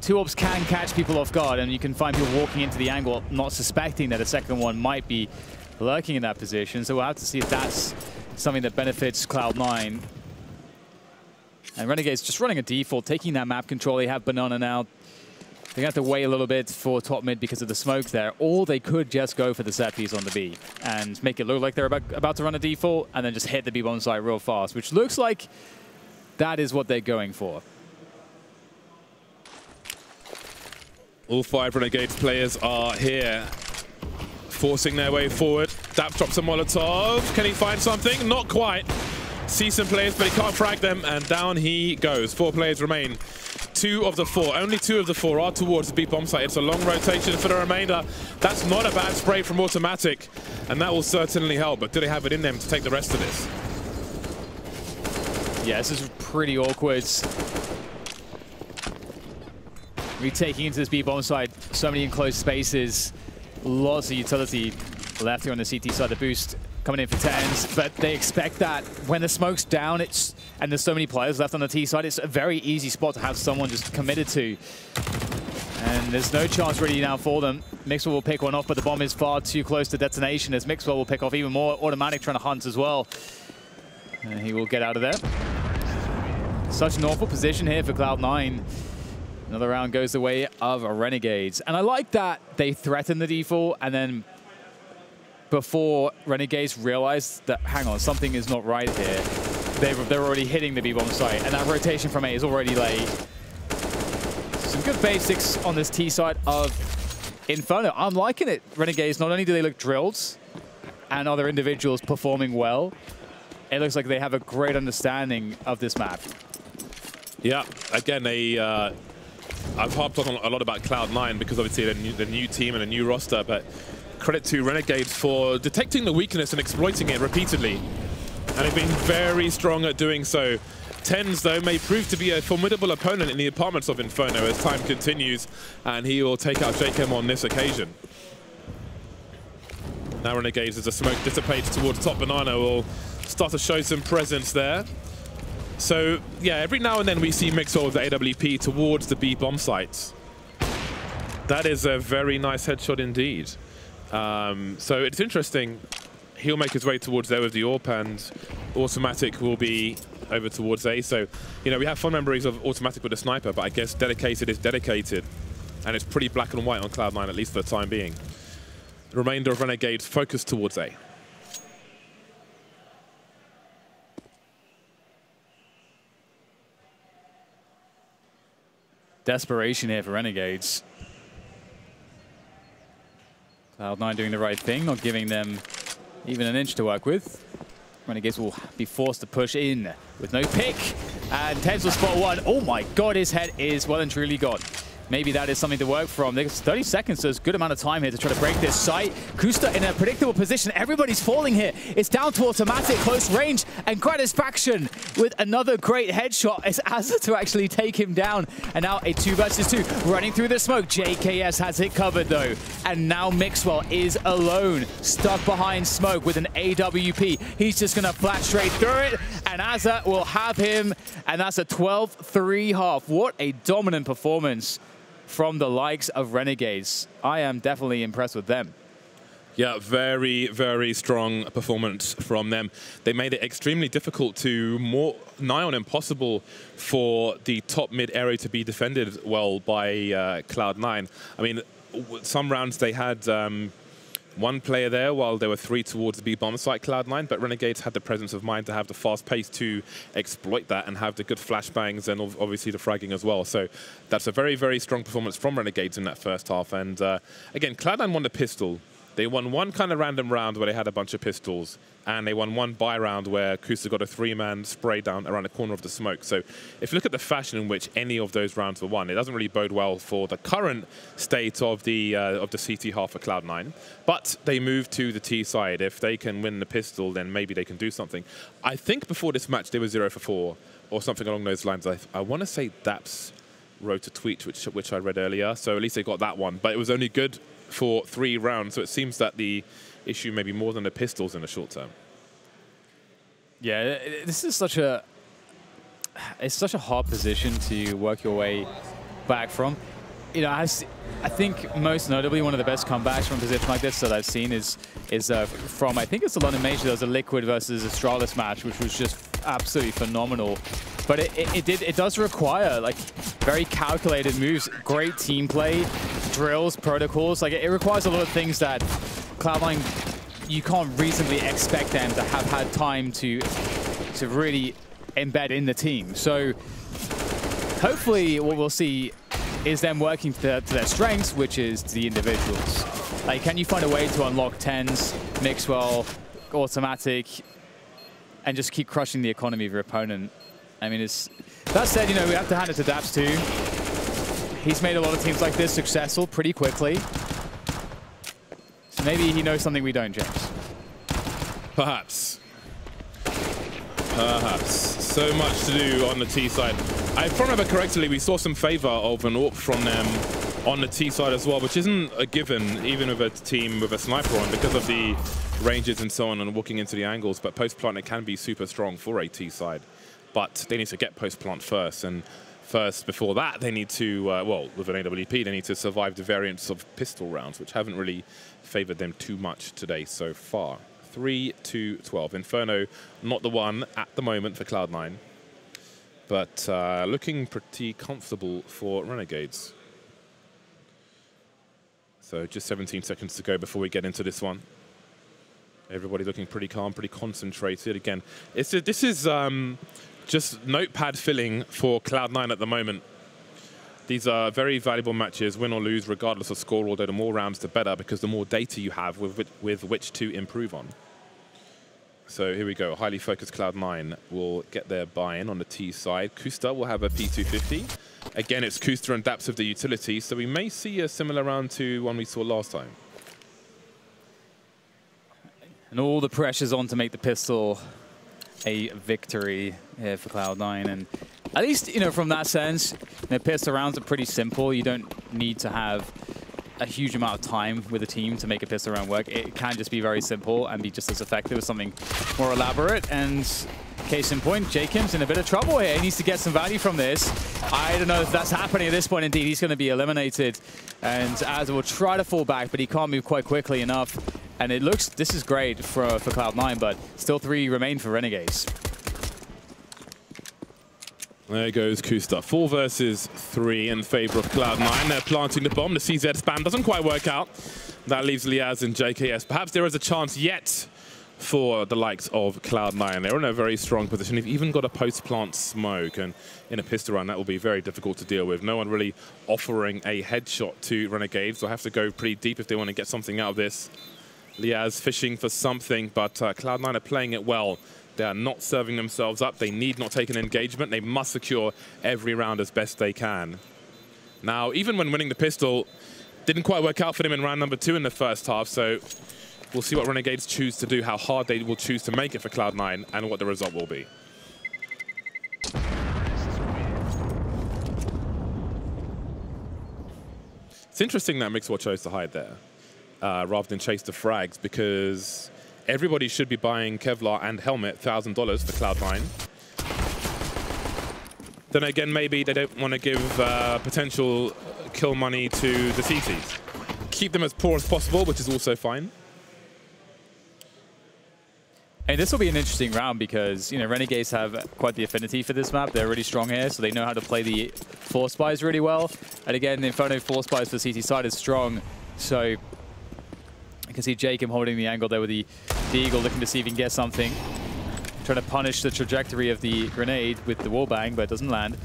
Two ops can catch people off guard, and you can find people walking into the angle not suspecting that a second one might be lurking in that position. So we'll have to see if that's something that benefits Cloud9. And Renegades just running a default, taking that map control. They have Banana now. They have to wait a little bit for top mid because of the smoke there, or they could just go for the set piece on the B and make it look like they're about to run a default and then just hit the B bomb site real fast, which looks like that is what they're going for. All 5 Renegades players are here, forcing their way forward. Daps drops a Molotov. Can he find something? Not quite. See some players, but he can't frag them, and down he goes. 4 players remain. 2 of the 4, only 2 of the 4 are towards the B bomb site. It's a long rotation for the remainder. That's not a bad spray from Automatic, and that will certainly help. But do they have it in them to take the rest of this? Yeah, this is pretty awkward. Retaking into this B bomb site, so many enclosed spaces, lots of utility left here on the CT side. The boost coming in for 10s, but they expect that when the smoke's down, and there's so many players left on the T side, it's a very easy spot to have someone just committed to. And there's no chance really now for them. Mixwell will pick one off, but the bomb is far too close to detonation as Mixwell will pick off even more. Automatic trying to hunt as well. And he will get out of there. Such an awful position here for Cloud9. Another round goes the way of Renegades. And I like that they threaten the default, and then before Renegades realize that, hang on, something is not right here, they're already hitting the B-bomb site, and that rotation from A is already laid. Some good basics on this T side of Inferno. I'm liking it. Renegades, not only do they look drilled and other individuals performing well, it looks like they have a great understanding of this map. Yeah, again, I've harped on a lot about Cloud9 because obviously the new team and a new roster, but credit to Renegades for detecting the weakness and exploiting it repeatedly. And they've been very strong at doing so. Tens, though, may prove to be a formidable opponent in the apartments of Inferno as time continues, and he will take out JKM on this occasion. Now Renegades, as the smoke dissipates towards top Banana, will start to show some presence there. So, yeah, every now and then we see Mixwell with the AWP towards the B bomb sites. That is a very nice headshot indeed. So it's interesting. He'll make his way towards there with the AWP, and Automatic will be over towards A. So, you know, we have fond memories of Automatic with a sniper, but I guess dedicated is dedicated. And it's pretty black and white on Cloud9, at least for the time being. The remainder of Renegades focused towards A. Desperation here for Renegades. Cloud9 doing the right thing, not giving them even an inch to work with. Renegades will be forced to push in with no pick. And Tens will spot one. Oh my god, his head is well and truly gone. Maybe that is something to work from. There's 30 seconds, so there's a good amount of time here to try to break this site. Kusta in a predictable position. Everybody's falling here. It's down to Automatic, close range, and Gratisfaction with another great headshot. It's Azza to actually take him down. And now a 2 versus 2 running through the smoke. JKS has it covered, though. And now Mixwell is alone, stuck behind smoke with an AWP. He's just going to flash straight through it, and Azza will have him. And that's a 12-3 half. What a dominant performance from the likes of Renegades. I am definitely impressed with them. Yeah, very, very strong performance from them. They made it extremely difficult to nigh on impossible for the top mid area to be defended well by Cloud9. I mean, some rounds they had one player there while there were 3 towards the B bomb site, Cloud9, but Renegades had the presence of mind to have the fast pace to exploit that and have the good flashbangs and obviously the fragging as well. So that's a very, very strong performance from Renegades in that first half. And again, Cloud9 won the pistol. They won one kind of random round where they had a bunch of pistols, and they won one buy round where Kusa got a 3-man spray down around the corner of the smoke. So if you look at the fashion in which any of those rounds were won, it doesn't really bode well for the current state of the CT half for Cloud9. But they move to the T side. If they can win the pistol, then maybe they can do something. I think before this match they were 0 for 4 or something along those lines. I want to say Daps wrote a tweet which I read earlier. So at least they got that one. But it was only good for 3 rounds. So it seems that the issue may be more than the pistols in the short term. Yeah, this is such a hard position to work your way back from. You know, I think most notably one of the best comebacks from a position like this that I've seen is from, I think it's the London Major. There was a Liquid versus Astralis match, which was just absolutely phenomenal. But it does require like very calculated moves, great team play, drills, protocols. Like it requires a lot of things that Cloud9, you can't reasonably expect them to have had time to really embed in the team. So hopefully what we'll see is them working to their strengths, which is the individuals. Like, can you find a way to unlock 10s, mix well, automatic, and just keep crushing the economy of your opponent? I mean, that said, you know, we have to hand it to Daps too. He's made a lot of teams like this successful pretty quickly. So maybe he knows something we don't, James. Perhaps. Perhaps. So much to do on the T side. If I remember correctly, we saw some favor of an AWP from them on the T side as well, which isn't a given, even with a team with a sniper on, because of the ranges and so on and walking into the angles. But post-plant, it can be super strong for a T side. But they need to get post-plant first. And first, before that, they need to, well, with an AWP, they need to survive the variants of pistol rounds, which haven't really favored them too much today so far. 3-12. Inferno, not the one at the moment for Cloud9. But looking pretty comfortable for Renegades. So just 17 seconds to go before we get into this one. Everybody looking pretty calm, pretty concentrated. Again, this is just notepad filling for Cloud9 at the moment. These are very valuable matches, win or lose, regardless of score, although the more rounds, the better, because the more data you have with which to improve on. So here we go. Highly focused Cloud9 will get their buy-in on the T side. Kusta will have a P250. Again, it's Kusta and Daps of the utility, so we may see a similar round to one we saw last time. And all the pressure's on to make the pistol a victory here for Cloud9. And at least, you know, from that sense, the pistol rounds are pretty simple. You don't need to have a huge amount of time with a team to make a pistol round work. It can just be very simple and be just as effective as something more elaborate. And case in point, Jacob's in a bit of trouble here. He needs to get some value from this. I don't know if that's happening at this point. Indeed, he's going to be eliminated. And Az will try to fall back, but he can't move quite quickly enough. And it looks, this is great for Cloud9, but still 3 remain for Renegades. There goes Kusta. 4 versus 3 in favor of Cloud9. They're planting the bomb. The CZ spam doesn't quite work out. That leaves Liaz and JKS. Perhaps there is a chance yet for the likes of Cloud9. They're in a very strong position. They've even got a post-plant smoke, and in a pistol round, that will be very difficult to deal with. No one really offering a headshot to Renegades. They'll have to go pretty deep if they want to get something out of this. Liaz fishing for something, but Cloud9 are playing it well. They are not serving themselves up. They need not take an engagement. They must secure every round as best they can. Now, even when winning the pistol, didn't quite work out for them in round number 2 in the first half, so we'll see what Renegades choose to do, how hard they will choose to make it for Cloud9, and what the result will be. It's interesting that Mixwell chose to hide there, rather than chase the frags, because everybody should be buying Kevlar and Helmet, $1,000 for Cloud9. Then again, maybe they don't want to give potential kill money to the CTs. Keep them as poor as possible, which is also fine. And this will be an interesting round because, you know, Renegades have quite the affinity for this map. They're really strong here, so they know how to play the force buys really well. And again, the Inferno force buys for the CT side is strong, so you can see Jacob holding the angle there with the Eagle, looking to see if he can get something. Trying to punish the trajectory of the grenade with the wallbang, but it doesn't land.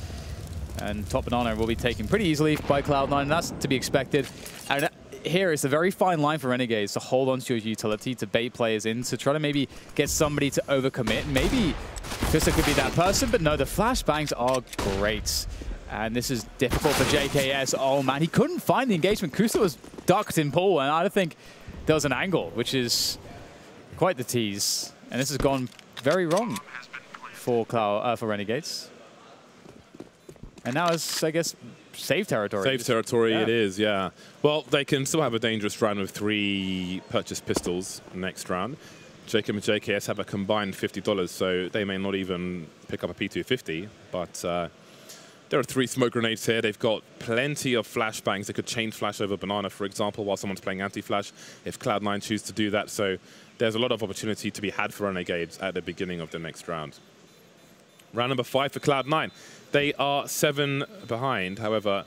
And top banana will be taken pretty easily by Cloud9, and that's to be expected. And here is a very fine line for Renegades to hold onto your utility, to bait players in, to try to maybe get somebody to overcommit. Maybe Kusta could be that person, but no, the flashbangs are great. And this is difficult for JKS. Oh man, he couldn't find the engagement. Kusta was ducked in pool, and I don't think there was an angle, which is quite the tease. And this has gone very wrong for Renegades. And now it's, I guess, safe territory. Safe territory it is, yeah. Well, they can still have a dangerous round with 3 purchased pistols next round. Jacob and JKS have a combined $50, so they may not even pick up a P250, but there are 3 smoke grenades here. They've got plenty of flashbangs. They could chain flash over Banana, for example, while someone's playing anti-flash, if Cloud9 choose to do that. So there's a lot of opportunity to be had for Renegades at the beginning of the next round. Round number 5 for Cloud9. They are 7 behind. However,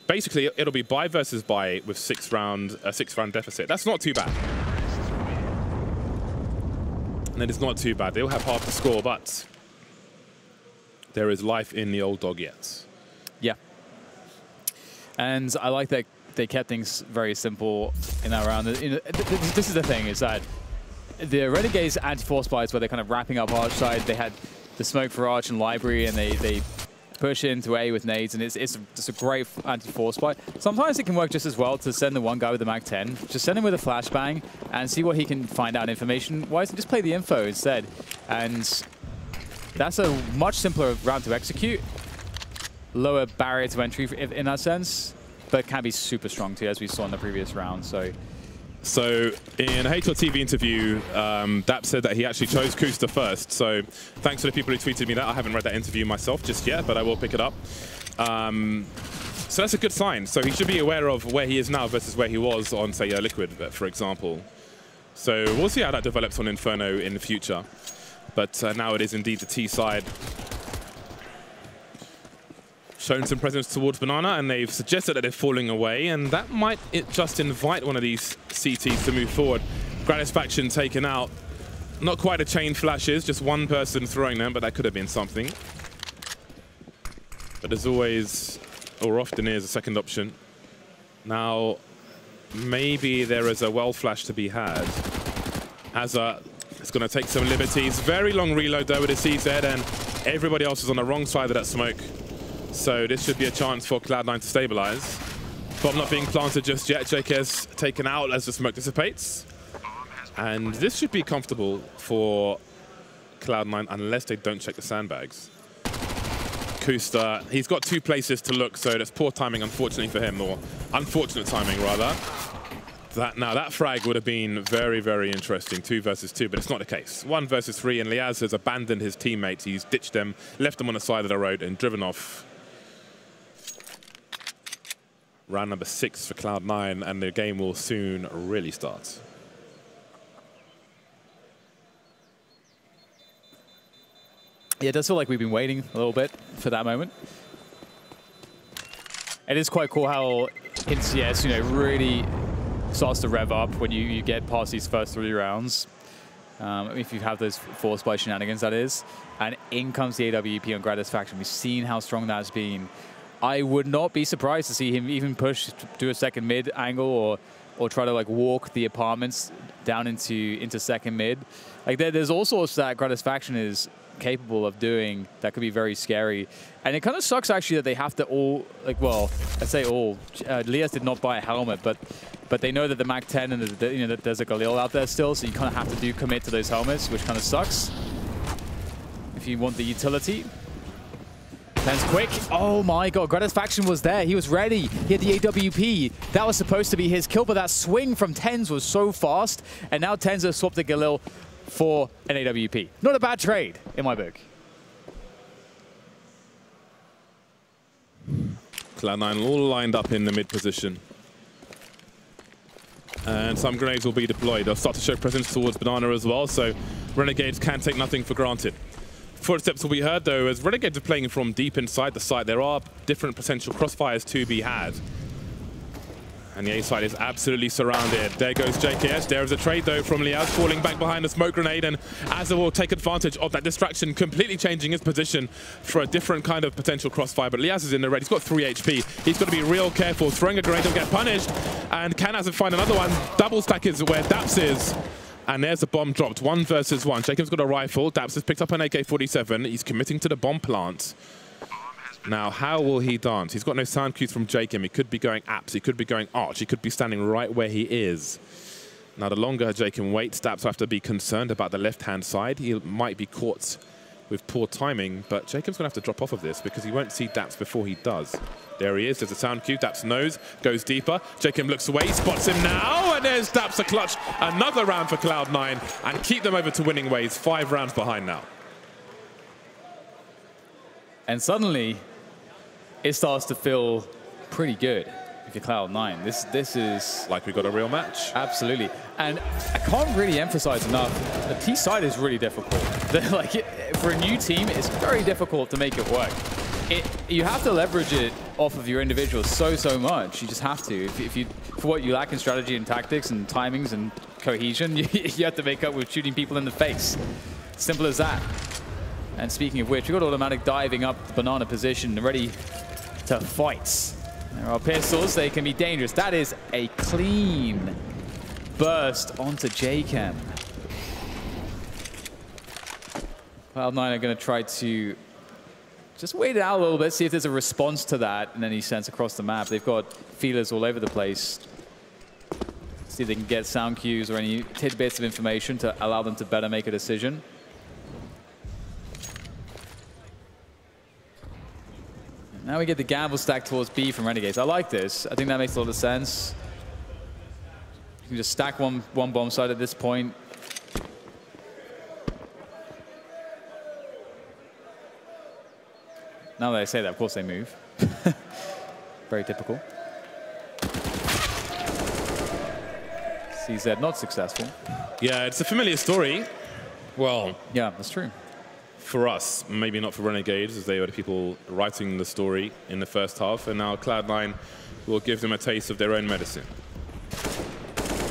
basically it'll be buy versus buy with a 6-round deficit. That's not too bad. And then it's not too bad. They'll have half the score, but there is life in the old dog yet. Yeah. And I like that they kept things very simple in that round. This is the thing, is that the Renegades anti-force buys where they're kind of wrapping up Arch side, they had the smoke for Arch and Library, and they push into A with nades, and it's just a great anti-force buy. Sometimes it can work just as well to send the one guy with the Mac-10, just send him with a flashbang and see what he can find out information. Why doesn't he just play the info instead? And that's a much simpler round to execute. Lower barrier to entry in that sense, but can be super strong too, as we saw in the previous round. So in a HLTV interview, Dap said that he actually chose Kusta first. So thanks to the people who tweeted me that. I haven't read that interview myself just yet, but I will pick it up. So that's a good sign. So he should be aware of where he is now versus where he was on, say, Liquid, for example. So we'll see how that develops on Inferno in the future. But now it is indeed the T side. Shown some presence towards Banana, and they've suggested that they're falling away, and that might just invite one of these CTs to move forward. Gratisfaction taken out. Not quite a chain flashes, just one person throwing them, but that could have been something. But there's always, or often is, a second option. Now, maybe there is a well flash to be had. Azza is going to take some liberties. Very long reload though with a CZ, and everybody else is on the wrong side of that smoke. So this should be a chance for Cloud9 to stabilize. Bomb not being planted just yet. JK's taken out as the smoke dissipates. And this should be comfortable for Cloud9 unless they don't check the sandbags. Kusta, he's got 2 places to look, so that's poor timing, unfortunately for him, or unfortunate timing rather. Now that frag would have been very, very interesting, 2 versus 2, but it's not the case. 1 versus 3, and Liaz has abandoned his teammates. He's ditched them, left them on the side of the road, and driven off. Round number 6 for Cloud9, and the game will soon really start. Yeah, it does feel like we've been waiting a little bit for that moment. It is quite cool how in CS, really starts to rev up when you get past these first 3 rounds. If you have those force by shenanigans, that is. And in comes the AWP on Gratisfaction. We've seen how strong that's been. I would not be surprised to see him even push to a second mid angle or try to walk the apartments down into second mid. There's all sorts that Gratisfaction is capable of doing that could be very scary. And it kind of sucks actually that they have to all, well, I say all. Lias did not buy a helmet, but they know that the Mac-10 and that there's a Galil out there still, so you kind of have to commit to those helmets, which kind of sucks if you want the utility. Ten's quick. Oh my god, Gratisfaction was there. He was ready. He had the AWP. That was supposed to be his kill, but that swing from Tens was so fast. And now Tens has swapped the Galil for an AWP. Not a bad trade in my book. Cloud9 all lined up in the mid position. And some grenades will be deployed. They'll start to show presence towards Banana as well, so Renegades can take nothing for granted. Footsteps will be heard though, as Renegades are playing from deep inside the site. There are different potential crossfires to be had. And the A side is absolutely surrounded. There goes JKS. There is a trade though from Liaz, falling back behind the smoke grenade, and Azza will take advantage of that distraction, completely changing his position for a different kind of potential crossfire. But Liaz is in the red. He's got 3 HP. He's got to be real careful. Throwing a grenade will get punished. And can Azza find another one? Double stack is where Daps is. And there's a bomb dropped. 1 versus 1. Jacob's got a rifle. Daps has picked up an AK-47. He's committing to the bomb plant. Now, how will he dance? He's got no sound cues from Jacob. He could be going Apps. He could be going Arch. He could be standing right where he is. Now, the longer Jacob waits, Daps will have to be concerned about the left-hand side. He might be caught with poor timing, but Jacob's going to have to drop off of this because he won't see Daps before he does. There he is, there's a sound cue, Daps knows, goes deeper, Jacob looks away, spots him now, and there's Daps a clutch. Another round for Cloud9, and keep them over to winning ways, 5 rounds behind now. And suddenly, it starts to feel pretty good if you're Cloud9. This is... like we got a real match. Absolutely. And I can't really emphasize enough, the T side is really difficult. For a new team, it's very difficult to make it work. You have to leverage it off of your individuals so much. You just have to. For what you lack in strategy and tactics and timings and cohesion, you have to make up with shooting people in the face. Simple as that. And speaking of which, we've got automatic diving up the banana position, ready to fight. There are pistols, they can be dangerous. That is a clean burst onto J-Chem. Cloud9 are going to try to just wait it out a little bit, see if there's a response to that in any sense across the map. They've got feelers all over the place. See if they can get sound cues or any tidbits of information to allow them to better make a decision. Now we get the gamble stack towards B from Renegades. I like this. I think that makes a lot of sense. You can just stack one bomb site at this point. Now that I say that, of course they move. Very typical. CZ not successful. Yeah, it's a familiar story. Well, yeah, that's true. For us, maybe not for Renegades, as they were the people writing the story in the first half, and now Cloud9 will give them a taste of their own medicine.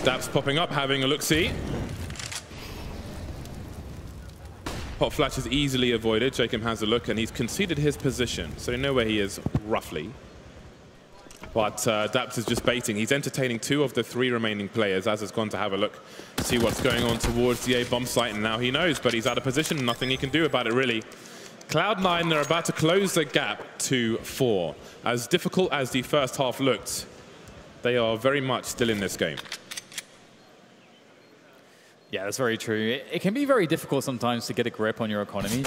Daps popping up, having a look-see. Hot flash is easily avoided. Jacob has a look, and he's conceded his position, so you know where he is, roughly. But Daps is just baiting. He's entertaining 2 of the 3 remaining players. Az has gone to have a look, see what's going on towards the A bomb site, and now he knows, but he's out of position. Nothing he can do about it, really. Cloud9, they're about to close the gap to 4. As difficult as the first half looked, they are very much still in this game. Yeah, that's very true. It can be very difficult sometimes to get a grip on your economy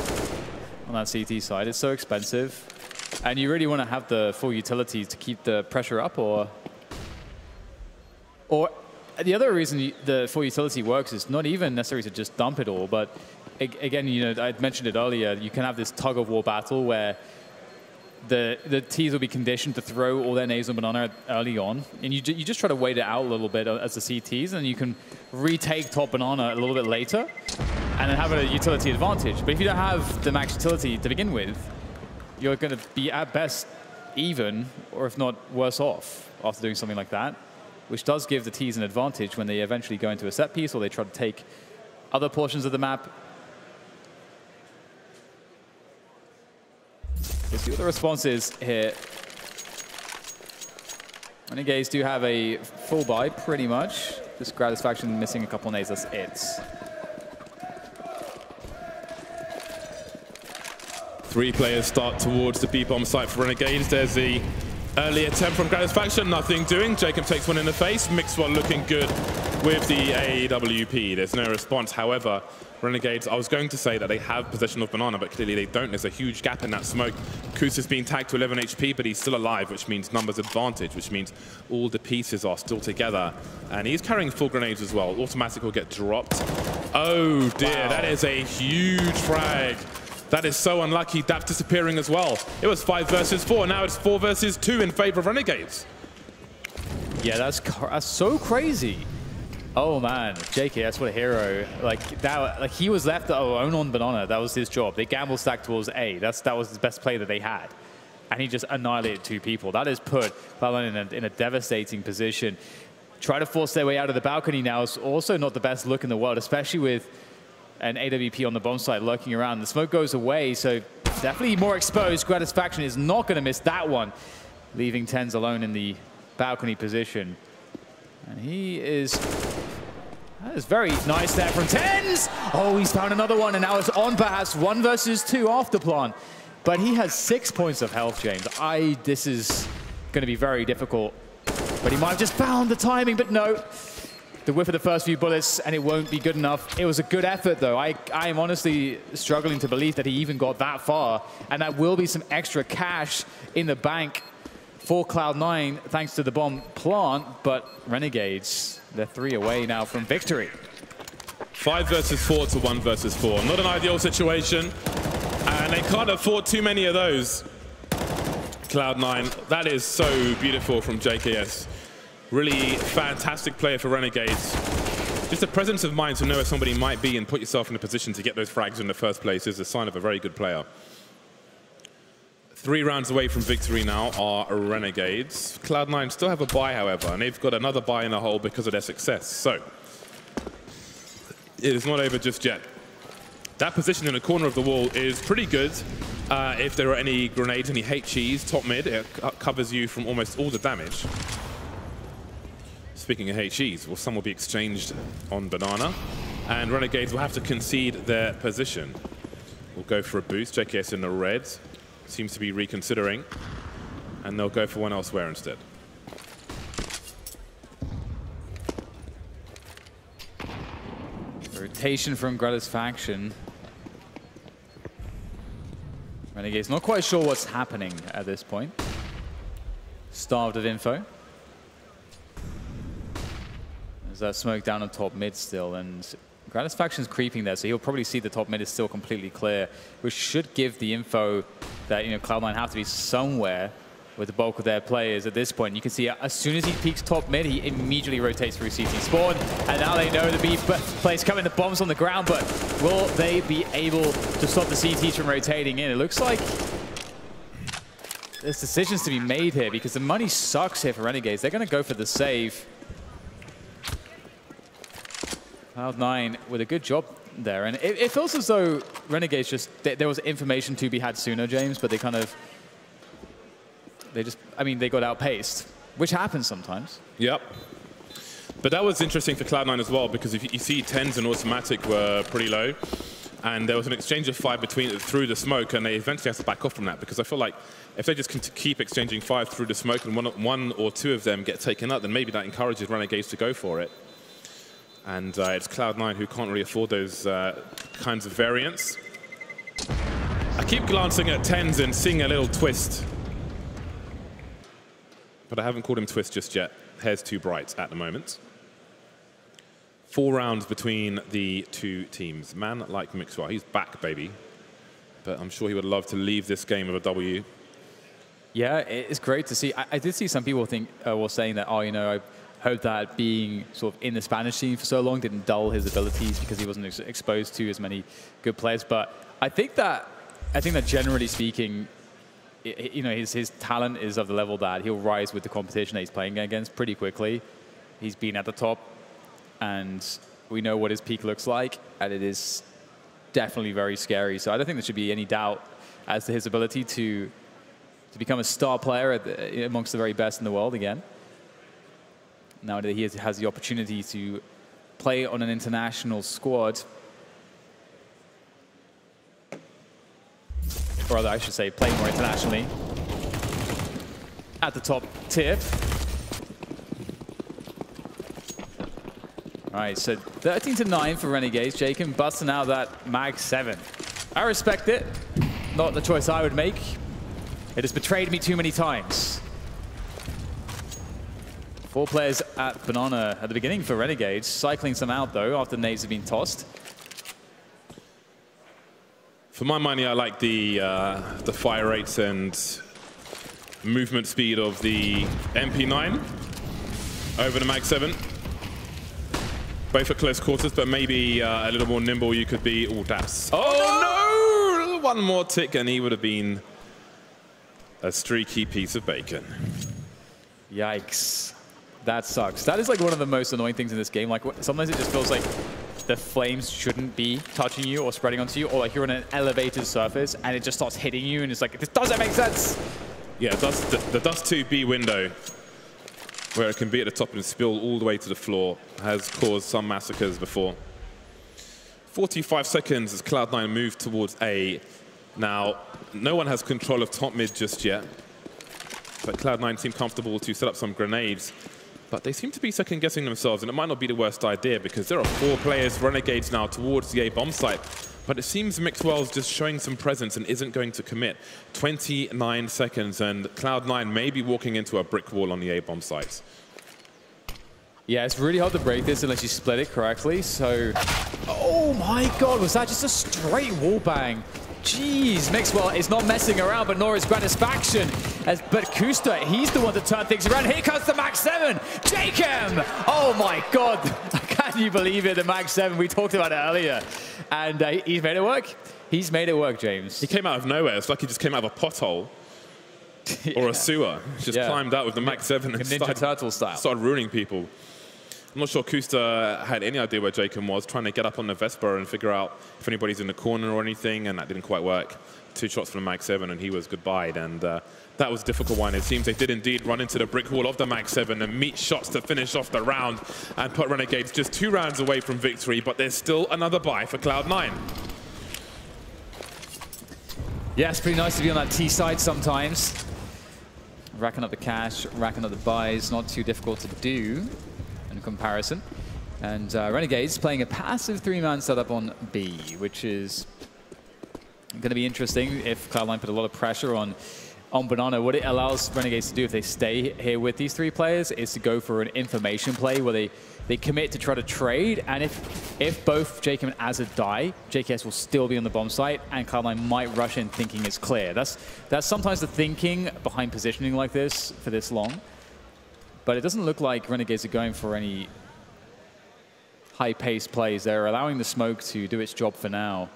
on that CT side. It's so expensive. And you really want to have the full utility to keep the pressure up, or the other reason the full utility works is not even necessarily to just dump it all, but again, you know, I mentioned it earlier, you can have this tug-of-war battle where the Ts will be conditioned to throw all their nasal banana early on, and you just try to wait it out a little bit as the CTs, and you can retake top banana a little bit later, and then have a utility advantage. But if you don't have the max utility to begin with, you're going to be at best even, or if not worse off after doing something like that, which does give the Ts an advantage when they eventually go into a set piece or they try to take other portions of the map. Let's see what the response is here. Renegades do have a full buy, pretty much. Just Gratisfaction missing a couple nades, that's it. 3 players start towards the B-bomb site for Renegades. There's the early attempt from Gratisfaction, nothing doing. Jacob takes one in the face. Mixwell looking good with the AWP. There's no response. However, Renegades, I was going to say that they have possession of banana, but clearly they don't. There's a huge gap in that smoke. Kusa's been tagged to 11 HP, but he's still alive, which means numbers advantage, which means all the pieces are still together. And he's carrying full grenades as well. Automatic will get dropped. Oh dear, wow. That is a huge frag. That is so unlucky. Daps disappearing as well. It was 5 versus 4. Now it's 4 versus 2 in favor of Renegades. Yeah, that's so crazy. Oh man, JK, that's what a hero. Like that, like he was left alone on banana. That was his job. They gamble stacked towards A. That was the best play that they had, and he just annihilated 2 people. That has put Cloud9 in a devastating position. Try to force their way out of the balcony now is also not the best look in the world, especially with an AWP on the bomb site lurking around. The smoke goes away, so definitely more exposed. Gratisfaction is not going to miss that one, leaving TenZ alone in the balcony position. And he is... That is very nice there from TenZ. Oh, he's found another one, and now it's on perhaps 1 versus 2 after plan. But he has 6 points of health, James. This is going to be very difficult. But he might have just found the timing, but no. the whiff of the first few bullets, and it won't be good enough. It was a good effort, though. I am honestly struggling to believe that he even got that far, and that will be some extra cash in the bank for Cloud9, thanks to the bomb plant, but Renegades, they're 3 away now from victory. 5 versus 4 to 1 versus 4. Not an ideal situation, and they can't afford too many of those. Cloud9, that is so beautiful from JKS. Really fantastic player for Renegades. Just a presence of mind to know where somebody might be and put yourself in a position to get those frags in the first place is a sign of a very good player. 3 rounds away from victory now are Renegades. Cloud9 still have a bye, however, and they've got another bye in the hole because of their success. So, it is not over just yet. That position in the corner of the wall is pretty good. If there are any grenades, any HEs, top mid, it covers you from almost all the damage. Speaking of HEs, well, some will be exchanged on Banana, and Renegades will have to concede their position. We'll go for a boost. JKS in the red. Seems to be reconsidering, and they'll go for one elsewhere instead. Rotation from Gratisfaction. Renegades not quite sure what's happening at this point. Starved of info. There's that smoke down on top mid still, and Gratisfaction's creeping there, so he'll probably see the top mid is still completely clear, which should give the info that, you know, Cloud9 have to be somewhere with the bulk of their players at this point. You can see as soon as he peeks top mid, he immediately rotates through CT spawn, and now they know the B players coming, the bombs on the ground, but will they be able to stop the CTs from rotating in? It looks like there's decisions to be made here because the money sucks here for Renegades. They're going to go for the save. Cloud9 with a good job there, and it feels as though Renegades just, there was information to be had sooner, James, but they kind of, I mean, they got outpaced, which happens sometimes. Yep. But that was interesting for Cloud9 as well, because if you see 10s and automatic were pretty low, and there was an exchange of 5 through the smoke, and they eventually had to back off from that, because I feel like if they just keep exchanging 5 through the smoke and one or two of them get taken out, then maybe that encourages Renegades to go for it. And it's Cloud9 who can't really afford those kinds of variants. I keep glancing at 10s and seeing a little twist. But I haven't called him twist just yet. Hair's too bright at the moment. 4 rounds between the two teams. Man like Mixwell, he's back, baby. But I'm sure he would love to leave this game with a W. Yeah, it's great to see. I did see some people were saying that, oh, you know, I hope that being sort of in the Spanish scene for so long didn't dull his abilities because he wasn't exposed to as many good players. But I think that generally speaking, you know, his talent is of the level that he'll rise with the competition that he's playing against pretty quickly. He's been at the top, and we know what his peak looks like, and it is definitely very scary. So I don't think there should be any doubt as to his ability to become a star player amongst the very best in the world again. Now that he has the opportunity to play on an international squad, or rather, I should say, play more internationally at the top tier. All right, so 13-9 for Renegades. Jacob busting out that Mag 7. I respect it. Not the choice I would make. It has betrayed me too many times. 4 players at Banana at the beginning for Renegades, cycling some out though after nades have been tossed. For my money, I like the fire rates and movement speed of the MP9 over the Mag 7. Both at close quarters, but maybe a little more nimble you could be. Oh, that's... Oh, no! One more tick and he would have been a streaky piece of bacon. Yikes. That sucks. That is like one of the most annoying things in this game. Like sometimes it just feels like the flames shouldn't be touching you or spreading onto you, or like you're on an elevated surface and it just starts hitting you and it's like, this doesn't make sense. Yeah, the Dust 2B window, where it can be at the top and spill all the way to the floor, has caused some massacres before. 45 seconds as Cloud9 move towards A. Now, no one has control of top mid just yet, but Cloud9 seem comfortable to set up some grenades But they seem to be second-guessing themselves, and it might not be the worst idea because there are 4 players, Renegades now, towards the A bomb site. But it seems Mixwell's just showing some presence and isn't going to commit. 29 seconds, and Cloud9 may be walking into a brick wall on the A bomb sites. Yeah, it's really hard to break this unless you split it correctly. So, oh my God, was that just a straight wall bang? Jeez, Mixwell is not messing around, but nor is Gratisfaction. But Kusta, he's the one to turn things around. Here comes the Max 7. Jakem! Oh my God. Can you believe it? The Max 7, we talked about it earlier. And he's made it work. He's made it work, James. He came out of nowhere. It's like he just came out of a pothole or a sewer. Just climbed out with the Max 7 and Ninja Turtle style. Started ruining people. I'm not sure Kusta had any idea where Jakem was, trying to get up on the Vesper and figure out if anybody's in the corner or anything, and that didn't quite work. 2 shots from the Max 7, and he was goodbye. And that was a difficult one. It seems they did indeed run into the brick wall of the Max 7 and meet shots to finish off the round and put Renegades just 2 rounds away from victory, but there's still another bye for Cloud9. Yeah, it's pretty nice to be on that T side sometimes. Racking up the cash, racking up the buys, not too difficult to do in comparison. And Renegades playing a passive 3-man setup on B, which is going to be interesting if Cloud9 put a lot of pressure on Banana. What it allows Renegades to do if they stay here with these 3 players is to go for an information play where they commit to try to trade, and if both Jakem and Azad die, JKS will still be on the bomb site, and Cloud9 might rush in thinking it's clear. That's sometimes the thinking behind positioning like this for this long. But it doesn't look like Renegades are going for any high-paced plays. They're allowing the smoke to do its job for now.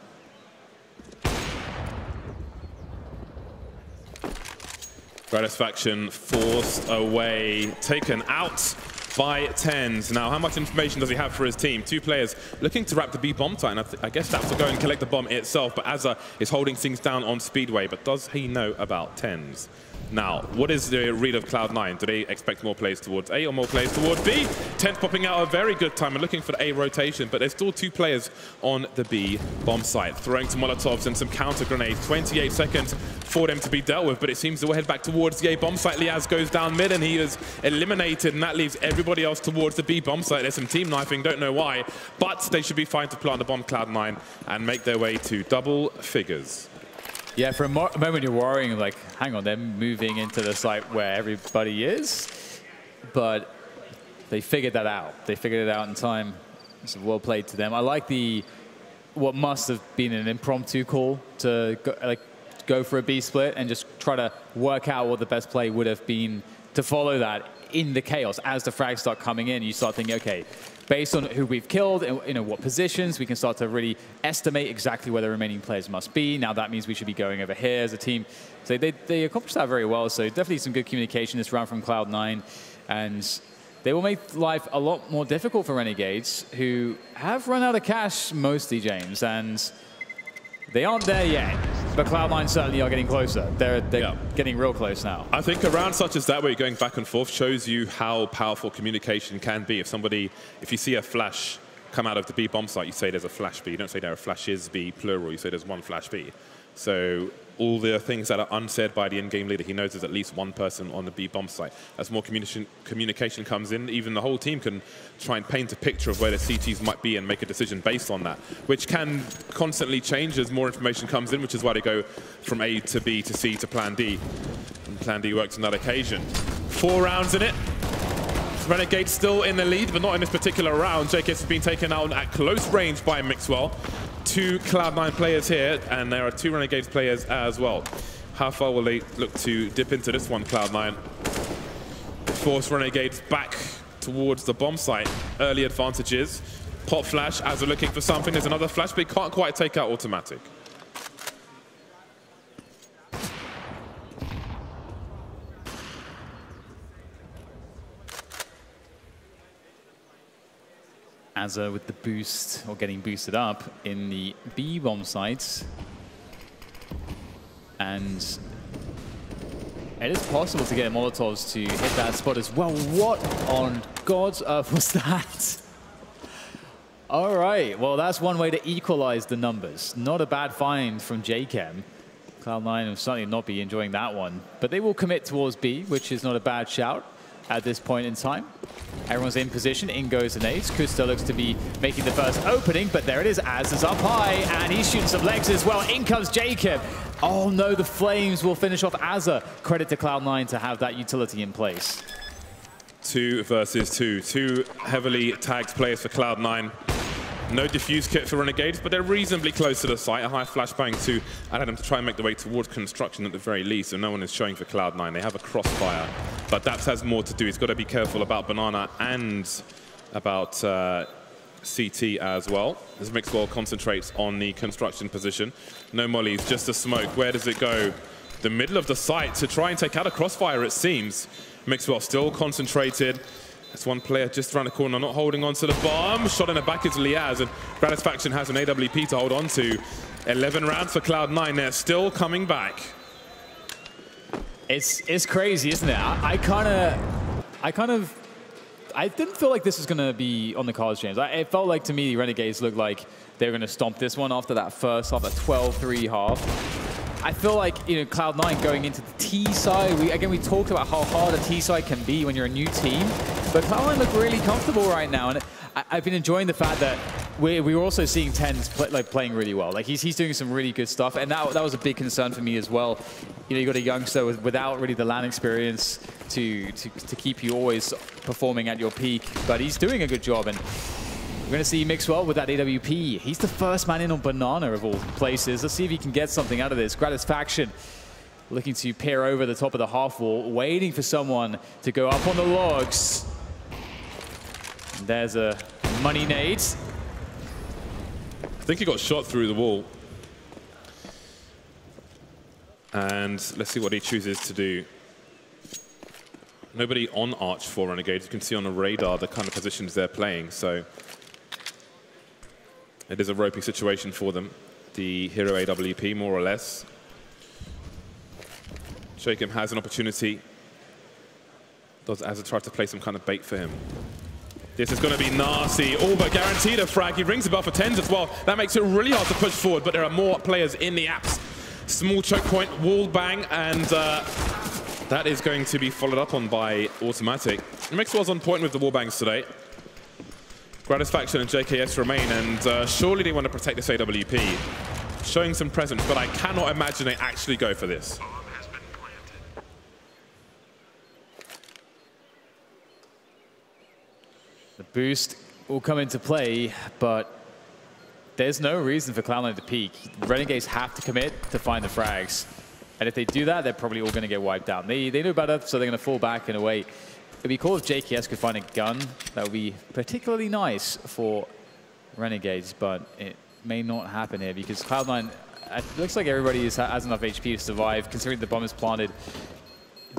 Gratisfaction forced away, taken out by TenZ. Now, how much information does he have for his team? 2 players looking to wrap the B bomb site, and I guess that's to go and collect the bomb itself, but Azza is holding things down on Speedway. But does he know about TenZ? Now, what is the read of Cloud9? Do they expect more plays towards A or more plays towards B? TenZ popping out a very good time and looking for the A rotation, but there's still 2 players on the B bomb site, throwing some Molotovs and some counter grenades. 28 seconds for them to be dealt with, but it seems they'll head back towards the A bomb site. Liaz goes down mid and he is eliminated, and that leaves everybody else towards the B bomb site. There's some team knifing, don't know why, but they should be fine to plant the bomb, Cloud9, and make their way to double figures. Yeah, for a moment you're worrying, like, hang on, they're moving into the site where everybody is. But they figured that out. They figured it out in time. So well played to them. I like what must have been an impromptu call to go for a B split and just try to work out what the best play would have been to follow that in the chaos. As the frags start coming in, you start thinking, okay, based on who we've killed and what positions, we can start to really estimate exactly where the remaining players must be. Now that means we should be going over here as a team. So they accomplished that very well. So definitely some good communication this round from Cloud9. And they will make life a lot more difficult for Renegades, who have run out of cash mostly, James. And they aren't there yet, but Cloud9 certainly are getting closer. They're getting real close now. I think a round such as that, where you're going back and forth, shows you how powerful communication can be. If you see a flash come out of the B bomb site, you say there's a flash B. You don't say there are flashes B, plural. You say there's one flash B. So all the things that are unsaid by the in-game leader, he knows there's at least 1 person on the B bomb site. As more communication comes in, even the whole team can try and paint a picture of where the CTs might be and make a decision based on that, which can constantly change as more information comes in, which is why they go from A to B to C to Plan D. And Plan D works on that occasion. 4 rounds in it. Renegades still in the lead, but not in this particular round. JKS has been taken out at close range by Mixwell. 2 Cloud9 players here, and there are 2 Renegades players as well. How far will they look to dip into this one, Cloud9? Force Renegades back towards the bomb site. Early advantages. Pop flash as they're looking for something. There's another flash, but he can't quite take out automatic. Azza with the boost, or getting boosted up in the B bomb sites. And it is possible to get Molotovs to hit that spot as well. What on God's earth was that? All right, well, that's one way to equalize the numbers. Not a bad find from Jakem. Cloud9 will certainly not be enjoying that one, but they will commit towards B, which is not a bad shout. at this point in time. Everyone's in position. In goes the nades. Kusta looks to be making the first opening, but there it is. Az is up high, and he's shooting some legs as well. In comes Jacob. Oh no, the Flames will finish off Azza. Credit to Cloud9 to have that utility in place. 2 versus 2. 2 heavily tagged players for Cloud9. No diffuse kit for Renegades, but they're reasonably close to the site. A high flashbang to allow them to try and make their way towards construction at the very least, so no one is showing for Cloud9. They have a crossfire, but Daps has more to do. He's got to be careful about Banana and about CT as well, as Mixwell concentrates on the construction position. No mollies, just a smoke. Where does it go? The middle of the site to try and take out a crossfire, it seems. Mixwell still concentrated. That's one player just around the corner, not holding on to the bomb. Shot in the back is Liaz, and Gratisfaction has an AWP to hold on to. 11 rounds for Cloud9. They're still coming back. It's crazy, isn't it? I didn't feel like this was going to be on the cards, James. It felt like, to me, the Renegades looked like they were going to stomp this one after that first half, that 12-3 half. I feel like, you know, Cloud9 going into the T side. We talked about how hard a T side can be when you're a new team, but Cloud9 look really comfortable right now, and I've been enjoying the fact that we were also seeing Tens playing really well. Like he's doing some really good stuff, and that was a big concern for me as well. You know, you got a youngster without really the LAN experience to keep you always performing at your peak, but he's doing a good job. And we're going to see Mixwell with that AWP. He's the first man in on Banana of all places. Let's see if he can get something out of this. Gratisfaction looking to peer over the top of the half wall, waiting for someone to go up on the logs. And there's a money nade. I think he got shot through the wall. And let's see what he chooses to do. Nobody on Arch for Renegades. You can see on the radar the kind of positions they're playing. So it is a ropey situation for them. The hero AWP, more or less. Jacob has an opportunity. Does Azza try to play some kind of bait for him? This is going to be nasty. All but guaranteed a frag. He rings the bell for Tens as well. That makes it really hard to push forward, but there are more players in the apps. Small choke point, wall bang, and that is going to be followed up on by Automatic. Mixwell's on point with the wall bangs today. Gratisfaction and JKS remain, and surely they want to protect this AWP. Showing some presence, but I cannot imagine they actually go for this. The boost will come into play, but there's no reason for Cloud9 to peek. Renegades have to commit to find the frags. And if they do that, they're probably all going to get wiped out. They know better, so they're going to fall back in a way. It'd be cool if JKS could find a gun. That would be particularly nice for Renegades, but it may not happen here because Cloud9, it looks like everybody has enough HP to survive, considering the bomb is planted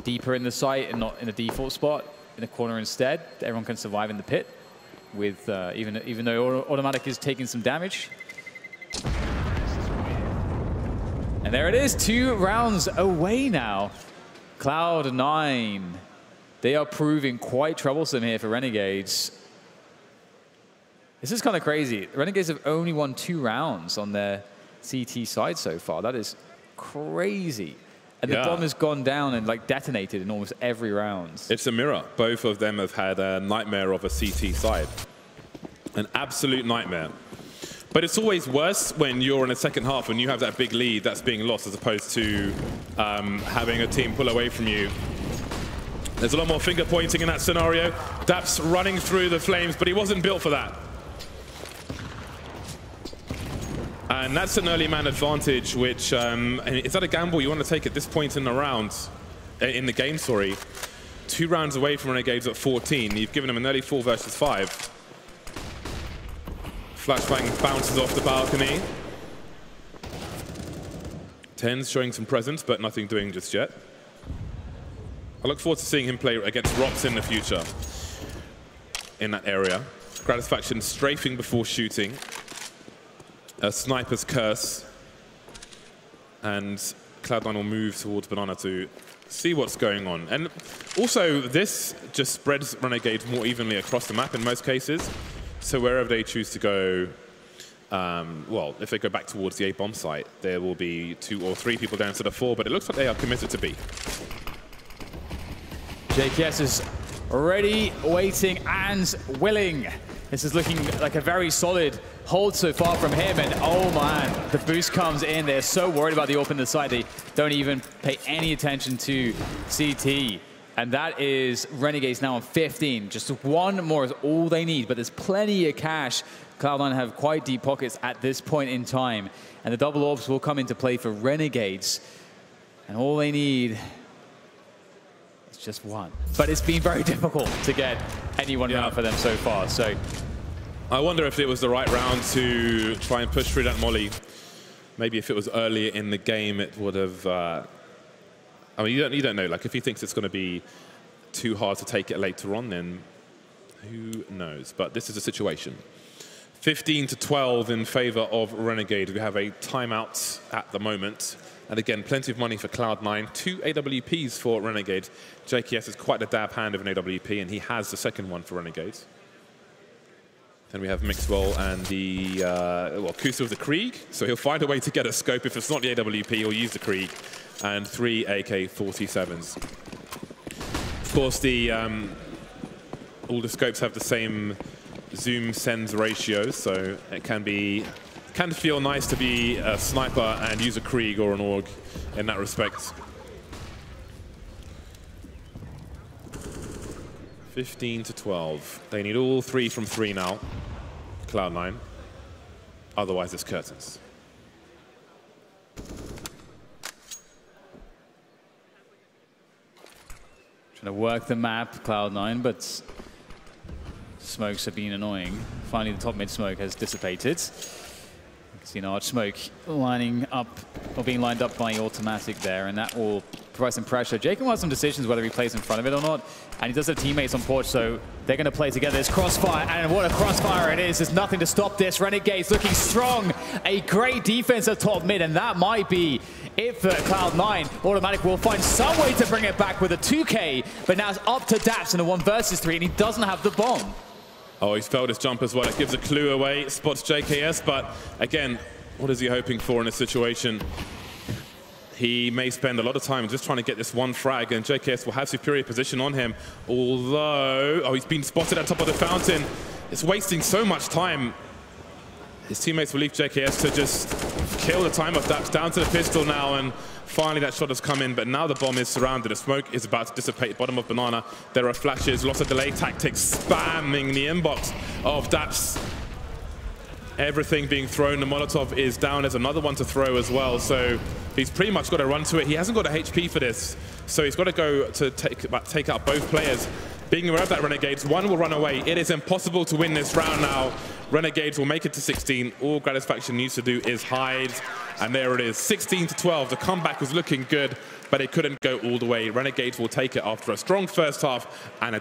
deeper in the site and not in a default spot, in a corner instead. Everyone can survive in the pit, with even though Automatic is taking some damage. And there it is, 2 rounds away now. Cloud9. They are proving quite troublesome here for Renegades. This is kind of crazy. Renegades have only won 2 rounds on their CT side so far. That is crazy. And the bomb has gone down and like detonated in almost every round. It's a mirror. Both of them have had a nightmare of a CT side. An absolute nightmare. But it's always worse when you're in the second half and you have that big lead that's being lost as opposed to having a team pull away from you. There's a lot more finger pointing in that scenario. Daps running through the flames, but he wasn't built for that. And that's an early man advantage, which is that a gamble you want to take at this point in the round, in the game, sorry. 2 rounds away from Renegades at 14. You've given them an early 4 versus 5. Flashbang bounces off the balcony. Tens showing some presence, but nothing doing just yet. I look forward to seeing him play against Rops in the future in that area. Gratisfaction strafing before shooting. A sniper's curse. And Cloud9 will move towards Banana to see what's going on. And also, this just spreads Renegades more evenly across the map in most cases. So wherever they choose to go, well, if they go back towards the A bomb site, there will be 2 or 3 people down instead of 4, but it looks like they are committed to B. JKS is ready, waiting, and willing. This is looking like a very solid hold so far from him, and oh man, the boost comes in. They're so worried about the AWP in the side, they don't even pay any attention to CT. And that is Renegades now on 15. Just one more is all they need, but there's plenty of cash. Cloud9 have quite deep pockets at this point in time, and the double orbs will come into play for Renegades. And all they need is just one. But it's been very difficult to get anyone round for them so far. So I wonder if it was the right round to try and push through that molly. Maybe if it was earlier in the game, it would have... I mean, you don't know. Like, if he thinks it's going to be too hard to take it later on, then who knows? But this is the situation. 15-12 in favor of Renegades. We have a timeout at the moment. And again, plenty of money for Cloud9. 2 AWPs for Renegades. JKS is quite a dab hand of an AWP, and he has the second one for Renegades. Then we have Mixwell and the, Kusa with the Krieg. So he'll find a way to get a scope. If it's not the AWP, he'll use the Krieg. And 3 AK-47s. Of course, all the scopes have the same zoom sends ratio, so it can feel nice to be a sniper and use a Krieg or an AUG in that respect. 15-12. They need all 3 from 3 now, Cloud9. Otherwise, it's curtains. Trying to work the map, Cloud9, but smokes have been annoying. Finally, the top mid smoke has dissipated. You can see an arch smoke lining up, or being lined up by automatic there, and that will provide some pressure. Jake will have some decisions whether he plays in front of it or not, and he does have teammates on porch, so they're going to play together. This crossfire, and what a crossfire it is. There's nothing to stop this. Renegades looking strong. A great defense at top mid, and that might be it for Cloud9. Automatic will find some way to bring it back with a 2K, but now it's up to Daps in a 1 versus 3, and he doesn't have the bomb. Oh, he's failed his jump as well. It gives a clue away, spots JKS, but again, what is he hoping for in this situation? He may spend a lot of time just trying to get this one frag, and JKS will have superior position on him. Although, oh, he's been spotted at top of the fountain. It's wasting so much time. His teammates will leave JKS to just kill the time of Daps down to the pistol now, and finally that shot has come in, but now the bomb is surrounded. The smoke is about to dissipate. Bottom of Banana, there are flashes, lots of delay tactics, spamming the inbox of Daps. Everything being thrown. The Molotov is down. There's another one to throw as well, so he's pretty much got to run to it. He hasn't got a HP for this, so he's got to go to take out both players. Being aware of that, Renegades, one will run away. It is impossible to win this round now. Renegades will make it to 16. All Gratisfaction needs to do is hide, and there it is, 16-12. The comeback was looking good, but it couldn't go all the way. Renegades will take it after a strong first half and a